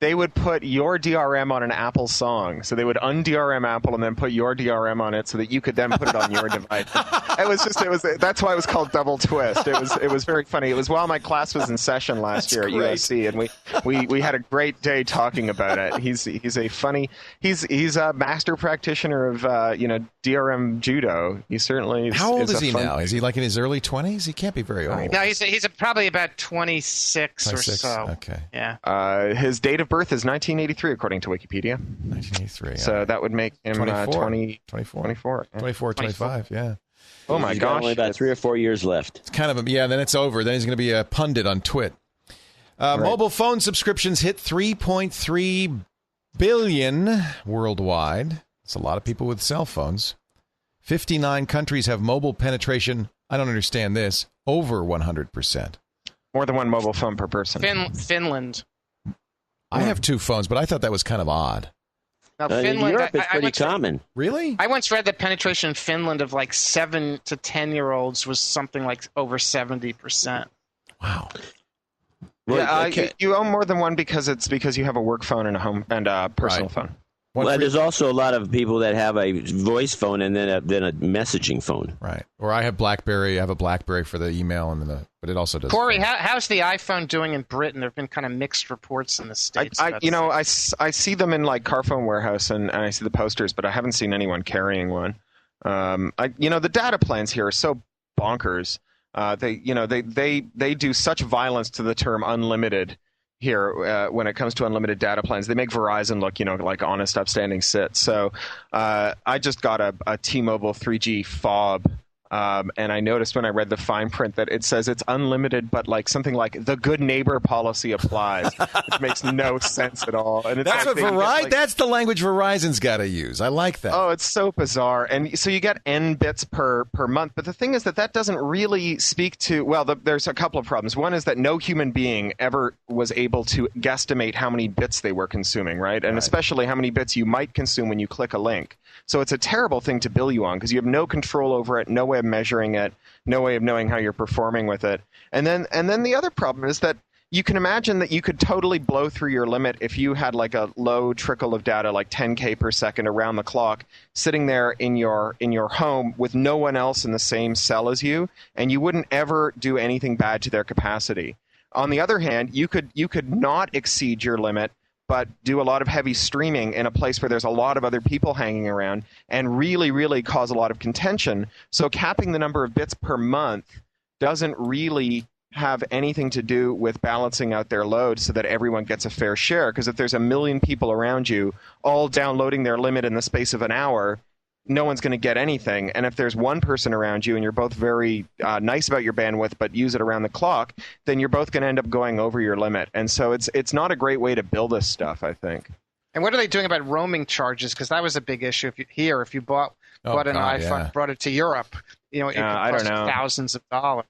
they would put your DRM on an Apple song. So they would un-DRM Apple and then put your DRM on it so that you could then put it on your device. That's why it was called Double Twist. It was very funny. It was while my class was in session last year at USC, and we had a great day talking about it. He's a master practitioner of DRM judo. He certainly How old is he now? Is he like in his early 20s? He can't be very old. No, he's probably about 26 or so. Okay. Yeah. His date of birth is 1983, according to Wikipedia. 1983. So that would make him 24. 24. 25, yeah. Oh my He's got gosh. only about 3 or 4 years left. It's kind of then it's over. Then he's going to be a pundit on TWiT. Mobile phone subscriptions hit 3.3 billion worldwide. It's a lot of people with cell phones. 59 countries have mobile penetration, I don't understand this, over 100%. More than one mobile phone per person. Finland. I have 2 phones, but I thought that was kind of odd. Now, In Finland, Europe, it's pretty common. Really? I once read that penetration in Finland of like 7 to 10-year-olds was something like over 70%. Wow. Well, you own more than one because you have a work phone and a home and a personal phone. Well, there's also a lot of people that have a voice phone and then a messaging phone. Right. Or I have BlackBerry. I have a BlackBerry for the email, but it also does. Cory, how's the iPhone doing in Britain? There have been kind of mixed reports in the States. I see them in like Carphone Warehouse and I see the posters, but I haven't seen anyone carrying one. The data plans here are so bonkers. They do such violence to the term unlimited here when it comes to unlimited data plans. They make Verizon look, like honest, upstanding sit. So I just got a T-Mobile 3G fob, and I noticed when I read the fine print that it says it's unlimited, but like something like the good neighbor policy applies, which makes no sense at all. And it's that's the language Verizon's got to use. I like that. Oh, it's so bizarre. And so you get N bits per month. But the thing is that doesn't really speak to, there's a couple of problems. One is that no human being ever was able to guesstimate how many bits they were consuming, right? And especially how many bits you might consume when you click a link. So it's a terrible thing to bill you on because you have no control over it, no way of measuring it, no way of knowing how you're performing with it. And then the other problem is that you can imagine that you could totally blow through your limit if you had like a low trickle of data, like 10K per second around the clock, sitting there in your home with no one else in the same cell as you, and you wouldn't ever do anything bad to their capacity. On the other hand, you could not exceed your limit, but do a lot of heavy streaming in a place where there's a lot of other people hanging around and really, really cause a lot of contention. So capping the number of bits per month doesn't really have anything to do with balancing out their load so that everyone gets a fair share. Because if there's a million people around you all downloading their limit in the space of an hour, no one's going to get anything. And if there's one person around you and you're both very nice about your bandwidth but use it around the clock, then you're both going to end up going over your limit. And so it's not a great way to build this stuff, I think. And what are they doing about roaming charges? Because that was a big issue. If you bought an iPhone, brought it to Europe, it could cost thousands of dollars.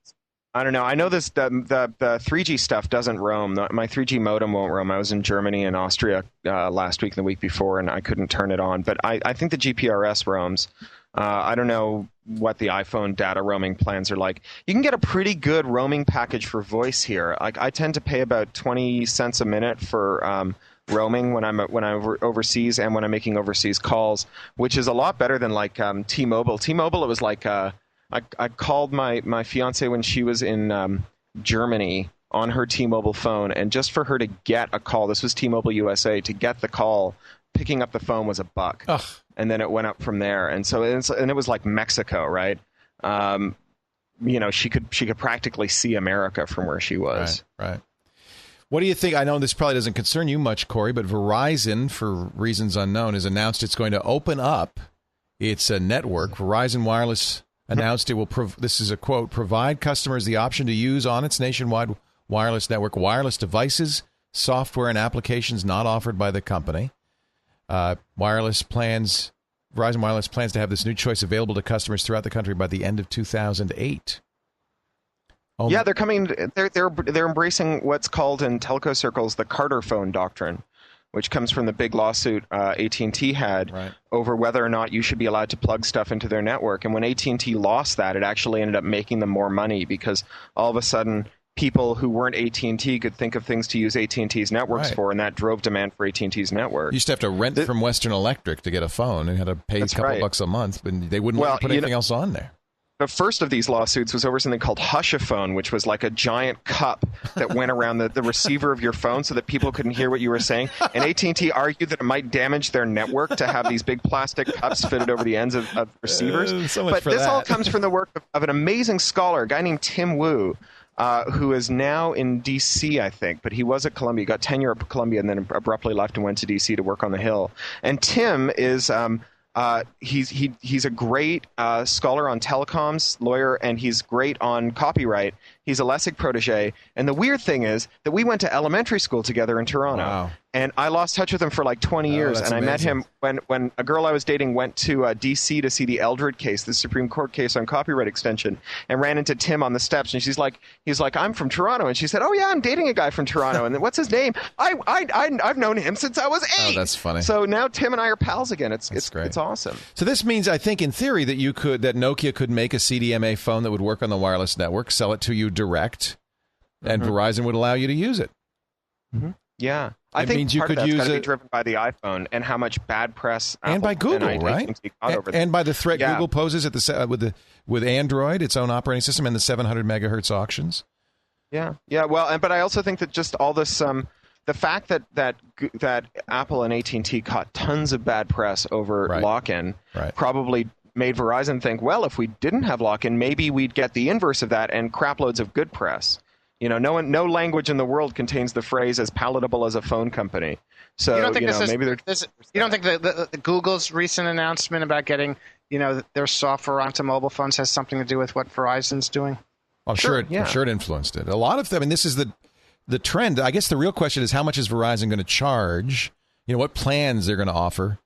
I don't know. I know the 3G stuff doesn't roam. My 3G modem won't roam. I was in Germany and Austria last week and the week before, and I couldn't turn it on. But I think the GPRS roams. I don't know what the iPhone data roaming plans are like. You can get a pretty good roaming package for voice here. Like I tend to pay about 20 cents a minute for roaming when I'm overseas and when I'm making overseas calls, which is a lot better than like T-Mobile. T-Mobile, it was like I called my fiance when she was in Germany on her T-Mobile phone, and just for her to get a call, this was T-Mobile USA, to get the call, picking up the phone was $1. Ugh. And then it went up from there. And so it was like Mexico, right? She could practically see America from where she was. Right. What do you think? I know this probably doesn't concern you much, Cory, but Verizon, for reasons unknown, has announced it's going to open up its network. Verizon Wireless announced it will, this is a quote, provide customers the option to use on its nationwide wireless network wireless devices, software, and applications not offered by the company. Verizon Wireless plans to have this new choice available to customers throughout the country by the end of 2008. Yeah, they're coming. They're embracing what's called in telco circles the Carter phone doctrine, which comes from the big lawsuit AT&T had over whether or not you should be allowed to plug stuff into their network. And when AT&T lost that, it actually ended up making them more money because all of a sudden people who weren't AT&T could think of things to use AT&T's networks for, and that drove demand for AT&T's network. You used to have to rent from Western Electric to get a phone and had to pay a couple bucks a month, but they wouldn't let you put anything else on there. The first of these lawsuits was over something called Hush-a-Phone, which was like a giant cup that went around the receiver of your phone so that people couldn't hear what you were saying. And AT&T argued that it might damage their network to have these big plastic cups fitted over the ends of receivers. But this all comes from the work of an amazing scholar, a guy named Tim Wu, who is now in D.C., I think. But he was at Columbia, got tenure at Columbia, and then abruptly left and went to D.C. to work on the Hill. And Tim is... he's a great scholar on telecoms, lawyer, and he's great on copyright. He's a Lessig protege. And the weird thing is that we went to elementary school together in Toronto. Wow. And I lost touch with him for like 20 years. And I met him when a girl I was dating went to D.C. to see the Eldred case, the Supreme Court case on copyright extension, and ran into Tim on the steps. And he's like, I'm from Toronto. And she said, oh, yeah, I'm dating a guy from Toronto. And then what's his name? I've known him since I was 8. Oh, that's funny. So now Tim and I are pals again. It's great. It's awesome. So this means, I think, in theory, that Nokia could make a CDMA phone that would work on the wireless network, sell it to you direct, and Verizon would allow you to use it. Mm-hmm. Yeah. I think part of that's got to be driven by the iPhone and how much bad press and by Google, right? And by the threat Google poses at with Android, its own operating system, and the 700 megahertz auctions. Yeah. Well, but I also think that just all this, the fact that Apple and AT&T caught tons of bad press over lock-in probably made Verizon think, well, if we didn't have lock-in, maybe we'd get the inverse of that and craploads of good press. You know, no language in the world contains the phrase as palatable as a phone company. So you don't think maybe you don't think that Google's recent announcement about getting their software onto mobile phones has something to do with what Verizon's doing? I'm sure it influenced it. A lot of them. I mean, this is the trend. I guess the real question is how much is Verizon going to charge? What plans they're going to offer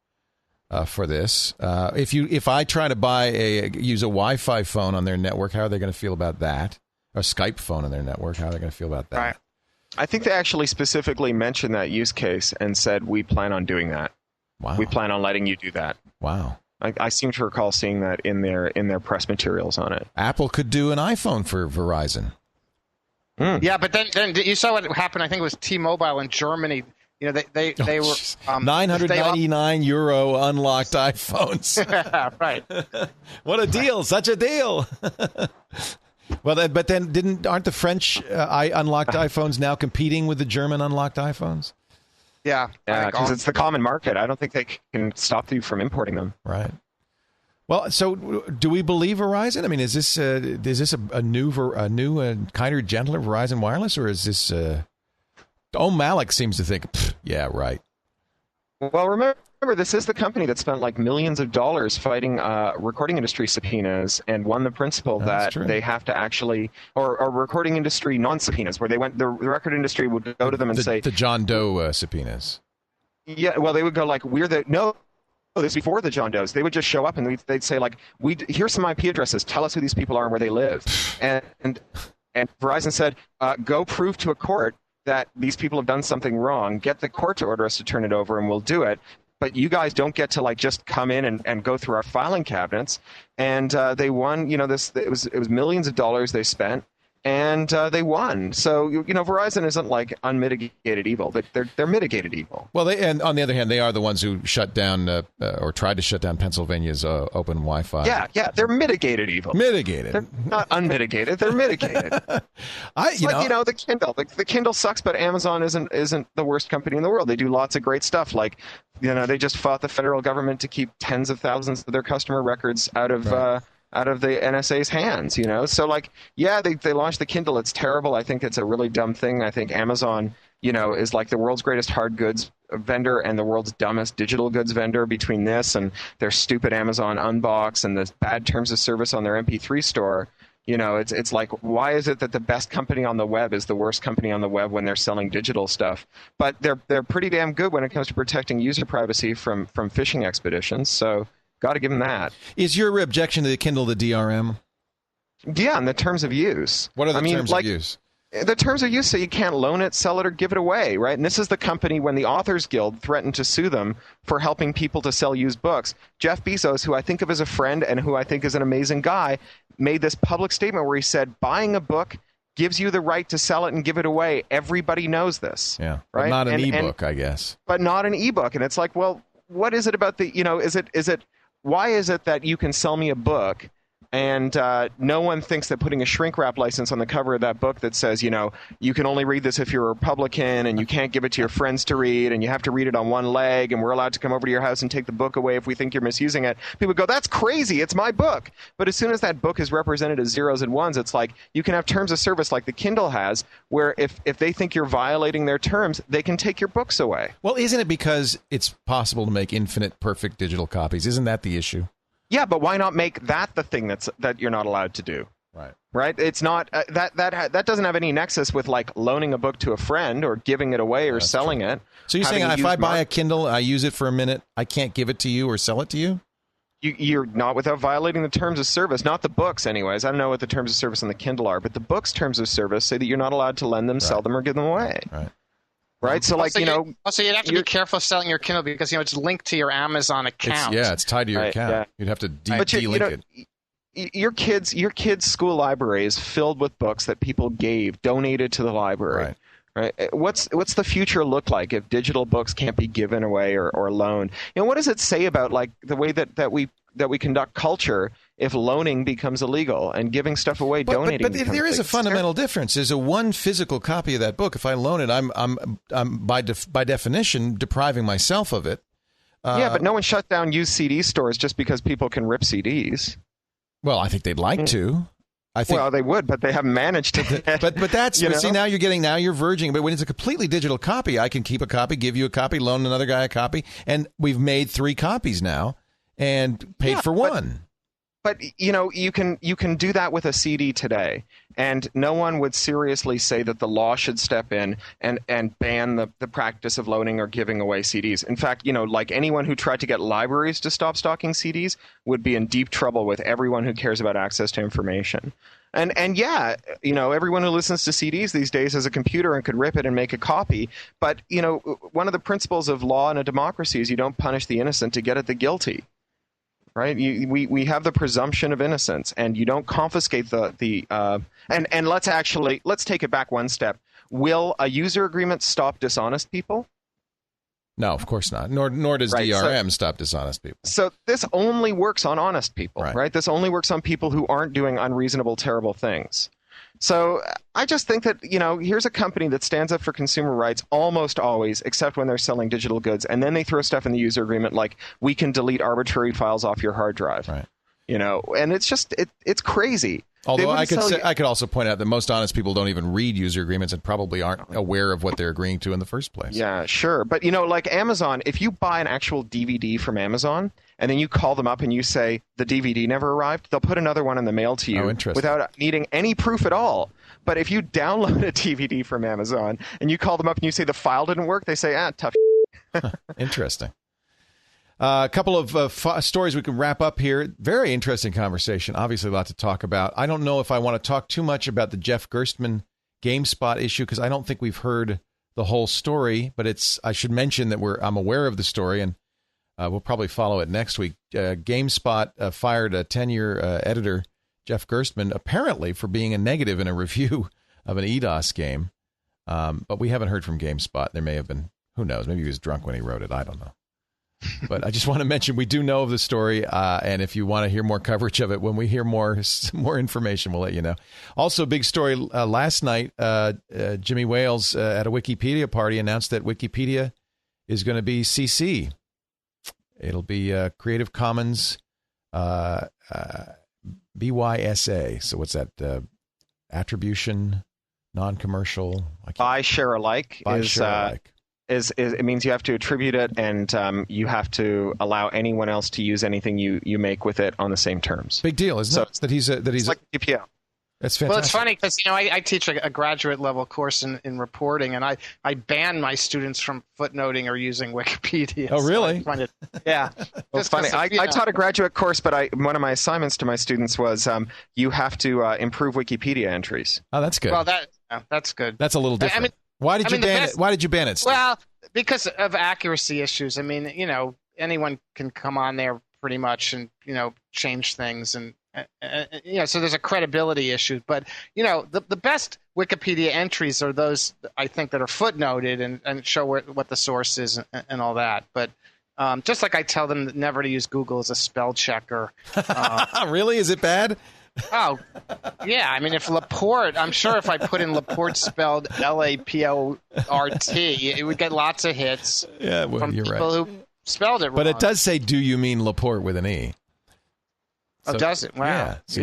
for this? If I try to use a Wi-Fi phone on their network, how are they going to feel about that? A Skype phone on their network, how are they going to feel about that? Right. I think they actually specifically mentioned that use case and said, we plan on doing that. Wow. We plan on letting you do that. Wow. I seem to recall seeing that in their press materials on it. Apple could do an iPhone for Verizon. Yeah, but then you saw what happened. I think it was T-Mobile in Germany. They were €999 unlocked iPhones. Right. What a deal! Such a deal. Well, but then aren't the French unlocked iPhones now competing with the German unlocked iPhones? Yeah, because it's the common market. I don't think they can stop you from importing them. Right. Well, so do we believe Verizon? I mean, is this a new kinder, gentler Verizon Wireless, or is this? Malik seems to think, yeah, right. Well, remember, this is the company that spent like millions of dollars fighting recording industry subpoenas and won the principle that they have to actually, or recording industry non-subpoenas, where the record industry would go to them and say... The John Doe subpoenas. Yeah, well, they would go like, this is before the John Does. They would just show up and they'd say like, here's some IP addresses, tell us who these people are and where they live. and Verizon said, go prove to a court that these people have done something wrong, get the court to order us to turn it over, and we'll do it. But you guys don't get to like just come in and go through our filing cabinets. And they won. It was millions of dollars they spent, and they won. So Verizon isn't like unmitigated evil. They're mitigated evil. Well, and on the other hand, they are the ones who shut down or tried to shut down Pennsylvania's open Wi-Fi. Yeah, they're mitigated evil. Mitigated. They're not unmitigated. They're mitigated. The Kindle. The Kindle sucks, but Amazon isn't the worst company in the world. They do lots of great stuff. Like, they just fought the federal government to keep tens of thousands of their customer records out of the NSA's hands, So they launched the Kindle. It's terrible. I think it's a really dumb thing. I think Amazon, is like the world's greatest hard goods vendor and the world's dumbest digital goods vendor between this and their stupid Amazon Unbox and the bad terms of service on their MP3 store. It's like, why is it that the best company on the web is the worst company on the web when they're selling digital stuff? But they're pretty damn good when it comes to protecting user privacy from phishing expeditions. So got to give them that. Is your objection to the Kindle the DRM? Yeah, and the terms of use. What are the terms of use? The terms of use say you can't loan it, sell it, or give it away, right? And this is the company when the Authors Guild threatened to sue them for helping people to sell used books. Jeff Bezos, who I think of as a friend and who I think is an amazing guy, made this public statement where he said, buying a book gives you the right to sell it and give it away. Everybody knows this. Yeah, right? But not an ebook, I guess. But not an ebook. And it's like, well, what is it about why is it that you can sell me a book and no one thinks that putting a shrink wrap license on the cover of that book that says, you can only read this if you're a Republican and you can't give it to your friends to read and you have to read it on one leg and we're allowed to come over to your house and take the book away if we think you're misusing it. People go, that's crazy. It's my book. But as soon as that book is represented as zeros and ones, it's like you can have terms of service like the Kindle has where if they think you're violating their terms, they can take your books away. Well, isn't it because it's possible to make infinite perfect digital copies? Isn't that the issue? Yeah, but why not make that the thing that you're not allowed to do? Right. It's not that doesn't have any nexus with like loaning a book to a friend or giving it away or selling it. So you're saying if I buy a Kindle, I use it for a minute, I can't give it to you or sell it to you? You're not without violating the terms of service. Not the books, anyways. I don't know what the terms of service on the Kindle are, but the books' terms of service say that you're not allowed to lend them, sell them, or give them away. Right. So, like, Also, you'd have to be careful selling your Kindle because, it's linked to your Amazon account. It's tied to your account. Yeah. You'd have to de-link it. Your kids' school library is filled with books that people donated to the library. Right. What's the future look like if digital books can't be given away or loaned? What does it say about like the way that we conduct culture if loaning becomes illegal and giving stuff away, donating? But there is a fundamental difference. There's a one physical copy of that book. If I loan it, I'm by definition depriving myself of it. But no one shut down used CD stores just because people can rip CDs. Well, I think they'd like to. Well, they would, but they haven't managed to. But that's see now you're verging. But when it's a completely digital copy, I can keep a copy, give you a copy, loan another guy a copy, and we've made 3 copies now and paid for one. But you can do that with a CD today, and no one would seriously say that the law should step in and ban the practice of loaning or giving away CDs. In fact, like anyone who tried to get libraries to stop stocking CDs would be in deep trouble with everyone who cares about access to information. And everyone who listens to CDs these days has a computer and could rip it and make a copy. But one of the principles of law in a democracy is you don't punish the innocent to get at the guilty. Right, we have the presumption of innocence, and you don't confiscate and let's take it back one step. Will a user agreement stop dishonest people? No, of course not. Nor does DRM stop dishonest people. So this only works on honest people, right? This only works on people who aren't doing unreasonable, terrible things. So I just think that, here's a company that stands up for consumer rights almost always, except when they're selling digital goods. And then they throw stuff in the user agreement like, we can delete arbitrary files off your hard drive. Right. And it's just, it's crazy. Although I could also point out that most honest people don't even read user agreements and probably aren't aware of what they're agreeing to in the first place. Yeah, sure. But, like Amazon, if you buy an actual DVD from Amazon and then you call them up and you say the DVD never arrived, they'll put another one in the mail to you without needing any proof at all. But if you download a DVD from Amazon and you call them up and you say the file didn't work, they say, tough. Interesting. A couple of stories we can wrap up here. Very interesting conversation. Obviously, a lot to talk about. I don't know if I want to talk too much about the Jeff Gerstmann GameSpot issue because I don't think we've heard the whole story. But I should mention that I'm aware of the story, and we'll probably follow it next week. GameSpot fired a 10-year editor, Jeff Gerstmann, apparently for being a negative in a review of an EDOS game. But we haven't heard from GameSpot. There may have been, who knows, maybe he was drunk when he wrote it. I don't know. But I just want to mention we do know of the story, and if you want to hear more coverage of it, when we hear more information, we'll let you know. Also, big story last night, Jimmy Wales at a Wikipedia party announced that Wikipedia is going to be CC. It'll be Creative Commons BYSA. So what's that? Attribution, non-commercial. Buy, share alike. it means you have to attribute it, and you have to allow anyone else to use anything you make with it on the same terms. Big deal, isn't it? That he's like GPL. That's fantastic. Well, it's funny because I teach a graduate level course in reporting, and I ban my students from footnoting or using Wikipedia. Oh, really? So I find it, yeah. Well, it's funny. I taught a graduate course, but one of my assignments to my students was you have to improve Wikipedia entries. Oh, that's good. Well, that's good. That's a little different. I mean, why did you ban it? Why did you ban it, Steve? Well, because of accuracy issues. I mean, anyone can come on there pretty much and change things and. So there's a credibility issue, but the best Wikipedia entries are those I think that are footnoted and show what the source is and all that. But just like I tell them never to use Google as a spell checker. Really? Is it bad? Oh, yeah. I mean, if Laporte, I'm sure if I put in Laporte spelled Laport, it would get lots of hits. Yeah, well, from you're people right. who spelled it wrong. But it does say, "Do you mean Laporte with an E?" Oh, does it? Wow. Yeah. See,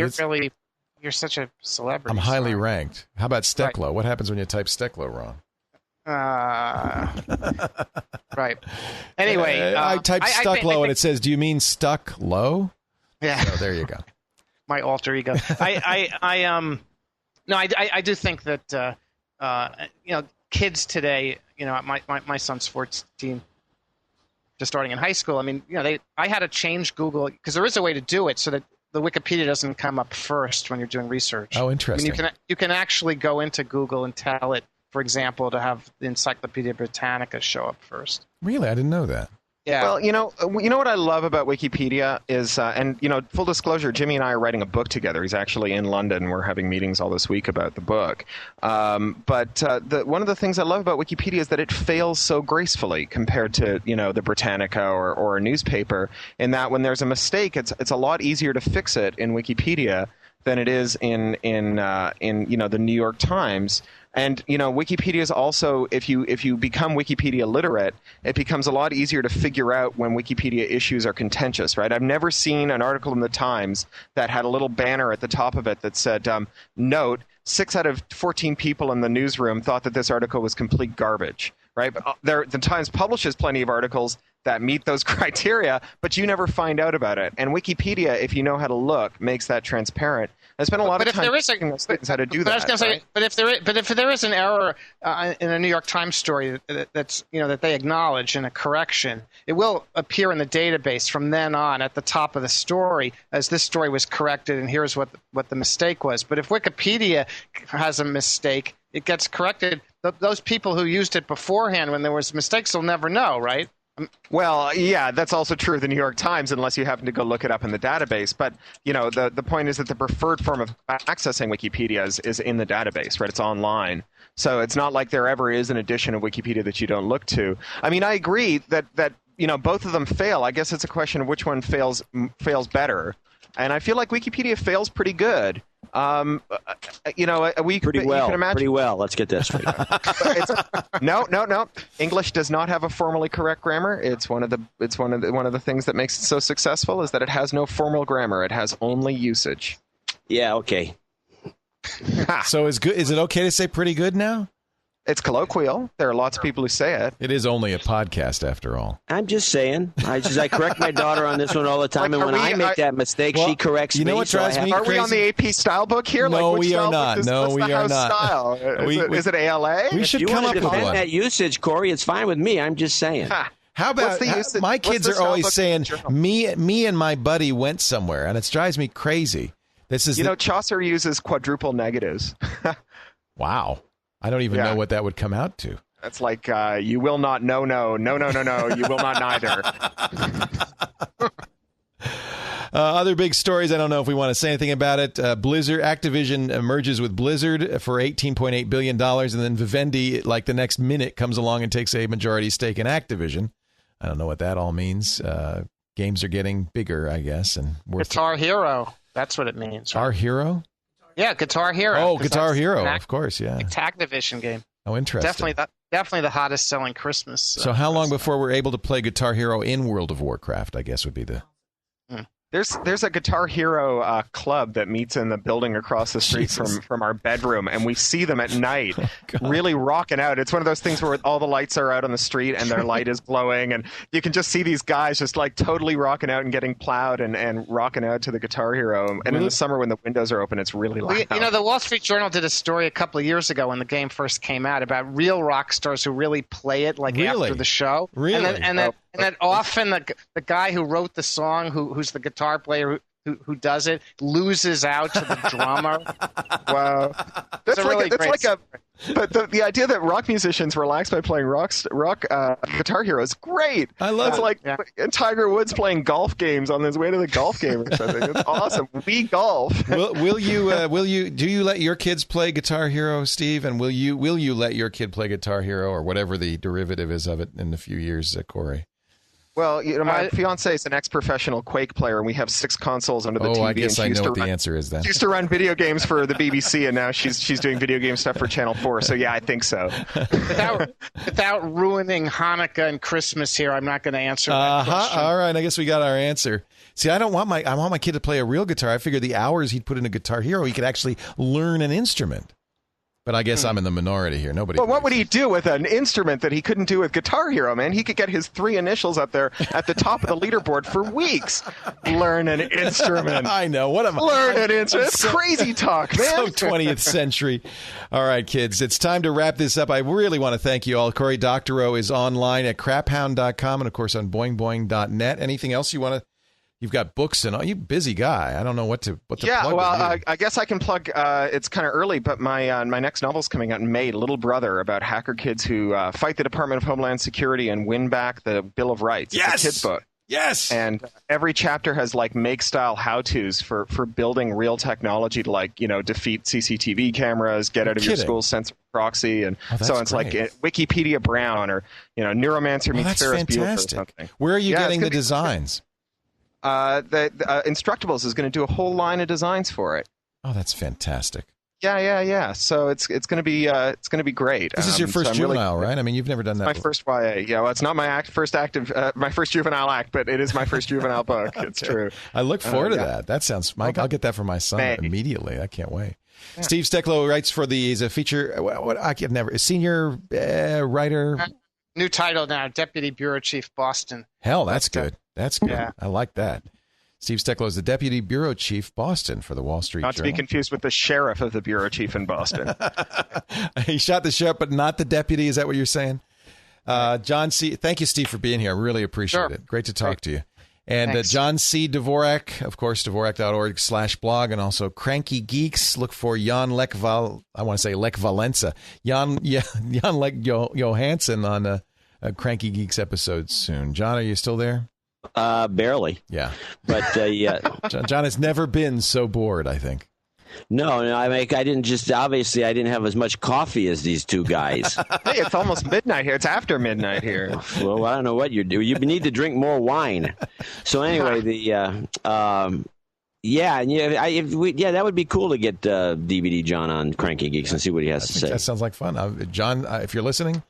you're such a celebrity. I'm highly ranked. How about Stecklo? Right. What happens when you type Stecklo wrong? Right. Anyway. I typed Stucklow and it says, "Do you mean stuck low?" Yeah. So there you go. My alter ego. I do think that, kids today, my son's sports team, just starting in high school. I mean, I had to change Google because there is a way to do it so that the Wikipedia doesn't come up first when you're doing research. Oh, interesting. I mean, you can actually go into Google and tell it, for example, to have the Encyclopedia Britannica show up first. Really? I didn't know that. Yeah. Well, you know what I love about Wikipedia is, and full disclosure, Jimmy and I are writing a book together. He's actually in London. We're having meetings all this week about the book. But one of the things I love about Wikipedia is that it fails so gracefully compared to the Britannica or a newspaper. In that when there's a mistake, it's a lot easier to fix it in Wikipedia than it is in the New York Times. And Wikipedia is also, if you become Wikipedia literate, it becomes a lot easier to figure out when Wikipedia issues are contentious, right? I've never seen an article in the Times that had a little banner at the top of it that said, "Note: 6 out of 14 people in the newsroom thought that this article was complete garbage." Right? But the Times publishes plenty of articles that meet those criteria, but you never find out about it. And Wikipedia, if you know how to look, makes that transparent. I spent a lot of time teaching students how to do that. Right? But if there is an error in a New York Times story that's that they acknowledge in a correction, it will appear in the database from then on at the top of the story as this story was corrected and here's what the mistake was. But if Wikipedia has a mistake, it gets corrected. Those people who used it beforehand when there was mistakes will never know, right? Well, yeah, that's also true of the New York Times, unless you happen to go look it up in the database. But the point is that the preferred form of accessing Wikipedia is in the database, right? It's online, so it's not like there ever is an edition of Wikipedia that you don't look to. I mean, I agree that both of them fail. I guess it's a question of which one fails better, and I feel like Wikipedia fails pretty good. We pretty well. You can imagine, pretty well. Let's get this straight. No. English does not have a formally correct grammar. It's one of the things that makes it so successful is that it has no formal grammar. It has only usage. Yeah. Okay. So is it okay to say pretty good now? It's colloquial. There are lots of people who say it. It is only a podcast, after all. I'm just saying. I correct my daughter on this one all the time, and when I make that mistake, she corrects me. You know what drives me crazy? Are we on the AP style book here? No, like, we are not. No, we are not. Style? Is it ALA? We should come up with one. If you want to defend that usage, Cory, it's fine with me. I'm just saying. How about my kids are always saying, me and my buddy went somewhere, and it drives me crazy. This is Chaucer uses quadruple negatives. Wow. I don't even know what that would come out to. That's like, you will not no, you will not neither. Other big stories, I don't know if we want to say anything about it. Activision merges with Blizzard for $18.8 billion, and then Vivendi, like the next minute, comes along and takes a majority stake in Activision. I don't know what that all means. Games are getting bigger, I guess. And Guitar Hero. That's what it means. Right? Our Hero? Yeah, Guitar Hero. Oh, Guitar Hero, of course, yeah. It's Activision game. Oh, interesting. Definitely the hottest selling Christmas. So how long before we're able to play Guitar Hero in World of Warcraft, I guess would be the There's a Guitar Hero club that meets in the building across the street from our bedroom, and we see them at night really rocking out. It's one of those things where all the lights are out on the street and their light is glowing, and you can just see these guys just like totally rocking out and getting plowed and rocking out to the Guitar Hero. And in the summer when the windows are open, it's really loud. You know, the Wall Street Journal did a story a couple of years ago when the game first came out about real rock stars who really play it after the show. Really? And that often the guy who wrote the song, who's the guitar player who does it, loses out to the drummer. Wow, that's But the idea that rock musicians relax by playing rock Guitar Hero is great. I love it. And Tiger Woods playing golf games on his way to the golf game or something. It's awesome. We golf. Will you do you let your kids play Guitar Hero, Steve? And will you let your kid play Guitar Hero or whatever the derivative is of it in a few years, Cory? Well, my fiance is an ex-professional Quake player, and we have 6 consoles under the TV. I guess I know what the answer is then. She used to run video games for the BBC, and now she's doing video game stuff for Channel 4. So yeah, I think so. Without ruining Hanukkah and Christmas here, I'm not going to answer that question. All right, I guess we got our answer. See, I want my kid to play a real guitar. I figured the hours he'd put in a Guitar Hero, he could actually learn an instrument. But I guess I'm in the minority here. Nobody. Well, what would he do with an instrument that he couldn't do with Guitar Hero, man? He could get his 3 initials up there at the top of the leaderboard for weeks. Learn an instrument. I know. Learn an instrument. It's crazy talk, man. So 20th century. All right, kids. It's time to wrap this up. I really want to thank you all. Cory Doctorow is online at craphound.com and, of course, on boingboing.net. Anything else you want to... You've got books and all. You busy guy. I don't know what to plug. Yeah, well, I guess I can plug. It's kind of early, but my next novel's coming out in May, Little Brother, about hacker kids who fight the Department of Homeland Security and win back the Bill of Rights. Yes! It's a kid's book. Yes! And every chapter has like make-style how-tos for building real technology to defeat CCTV cameras, get out of your school sensor proxy, and so it's like Wikipedia Brown or Neuromancer meets Ferris Bueller or something. Where are you getting the designs? The Instructables is going to do a whole line of designs for it. Oh, that's fantastic. Yeah. So it's going to be great. This is your first juvenile, right? I mean, you've never done that. My first YA. Yeah, well, it's not my my first juvenile act, but it is my first juvenile book. It's true. I look forward to that. That sounds. I'll get that for my son immediately. I can't wait. Yeah. Steve Stecklow writes for he's a feature. Senior writer. New title now, Deputy Bureau Chief, Boston. Hell, that's good. That's good. Yeah. I like that. Steve Stecklow is the Deputy Bureau Chief, Boston, for the Wall Street Journal. Not to be confused with the sheriff of the Bureau Chief in Boston. He shot the sheriff, but not the deputy. Is that what you're saying? John C. Thank you, Steve, for being here. I really appreciate it. Great to talk to you. And John C. Dvorak, of course, Dvorak.org/blog, and also Cranky Geeks. Look for Jan Lech Valenza. Jan Lech Johansson on Cranky Geeks episodes soon. John, are you still there? Barely. Yeah. But yeah. John has never been so bored, I think. No, I didn't obviously I didn't have as much coffee as these two guys. Hey, it's almost midnight here. It's after midnight here. Well, I don't know what you're doing. You need to drink more wine. So anyway, that would be cool to get DVD John on Cranky Geeks and see what he has to say. That sounds like fun. John, if you're listening,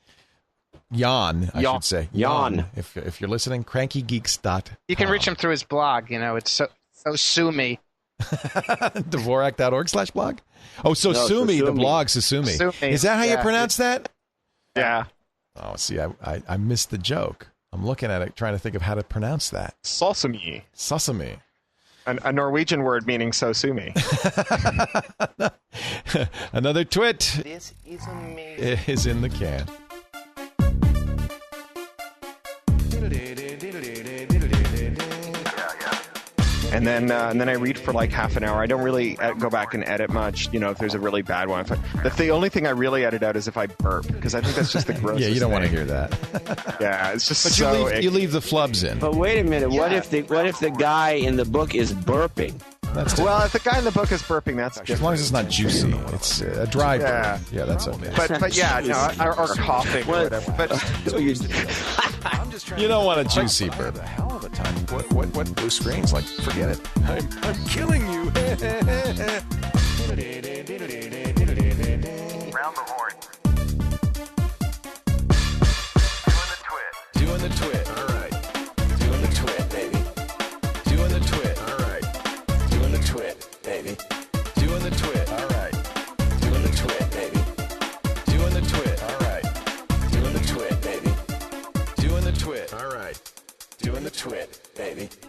Jan, I should say. Jan. If you're listening, crankygeeks.com. You can reach him through his blog. It's so sue me. Dvorak.org/blog? Oh, so no, sue me, the blog, Susumi. Is that how you pronounce that? Yeah. Oh, see, I missed the joke. I'm looking at it, trying to think of how to pronounce that. Sosumi. Sosumi. A Norwegian word meaning so sue me. Another twit is in the can. And then I read for like half an hour. I don't really go back and edit much, if there's a really bad one. The only thing I really edit out is if I burp, because I think that's just the grossest Yeah, you don't thing. want to hear that. Yeah, it's just but you leave the flubs in. But wait a minute. What if the guy in the book is burping? Well, if the guy in the book is burping, that's as long as it's not juicy. It's a dry burp. Yeah, that's okay. But yeah, no, or coughing or whatever. But you don't want a juicy burp. The hell of a time. What blue screens? Like, forget it. I'm killing you. Round the horn. Doing the twit. All right. Doing the twit, baby. Doing the twit. All right. baby.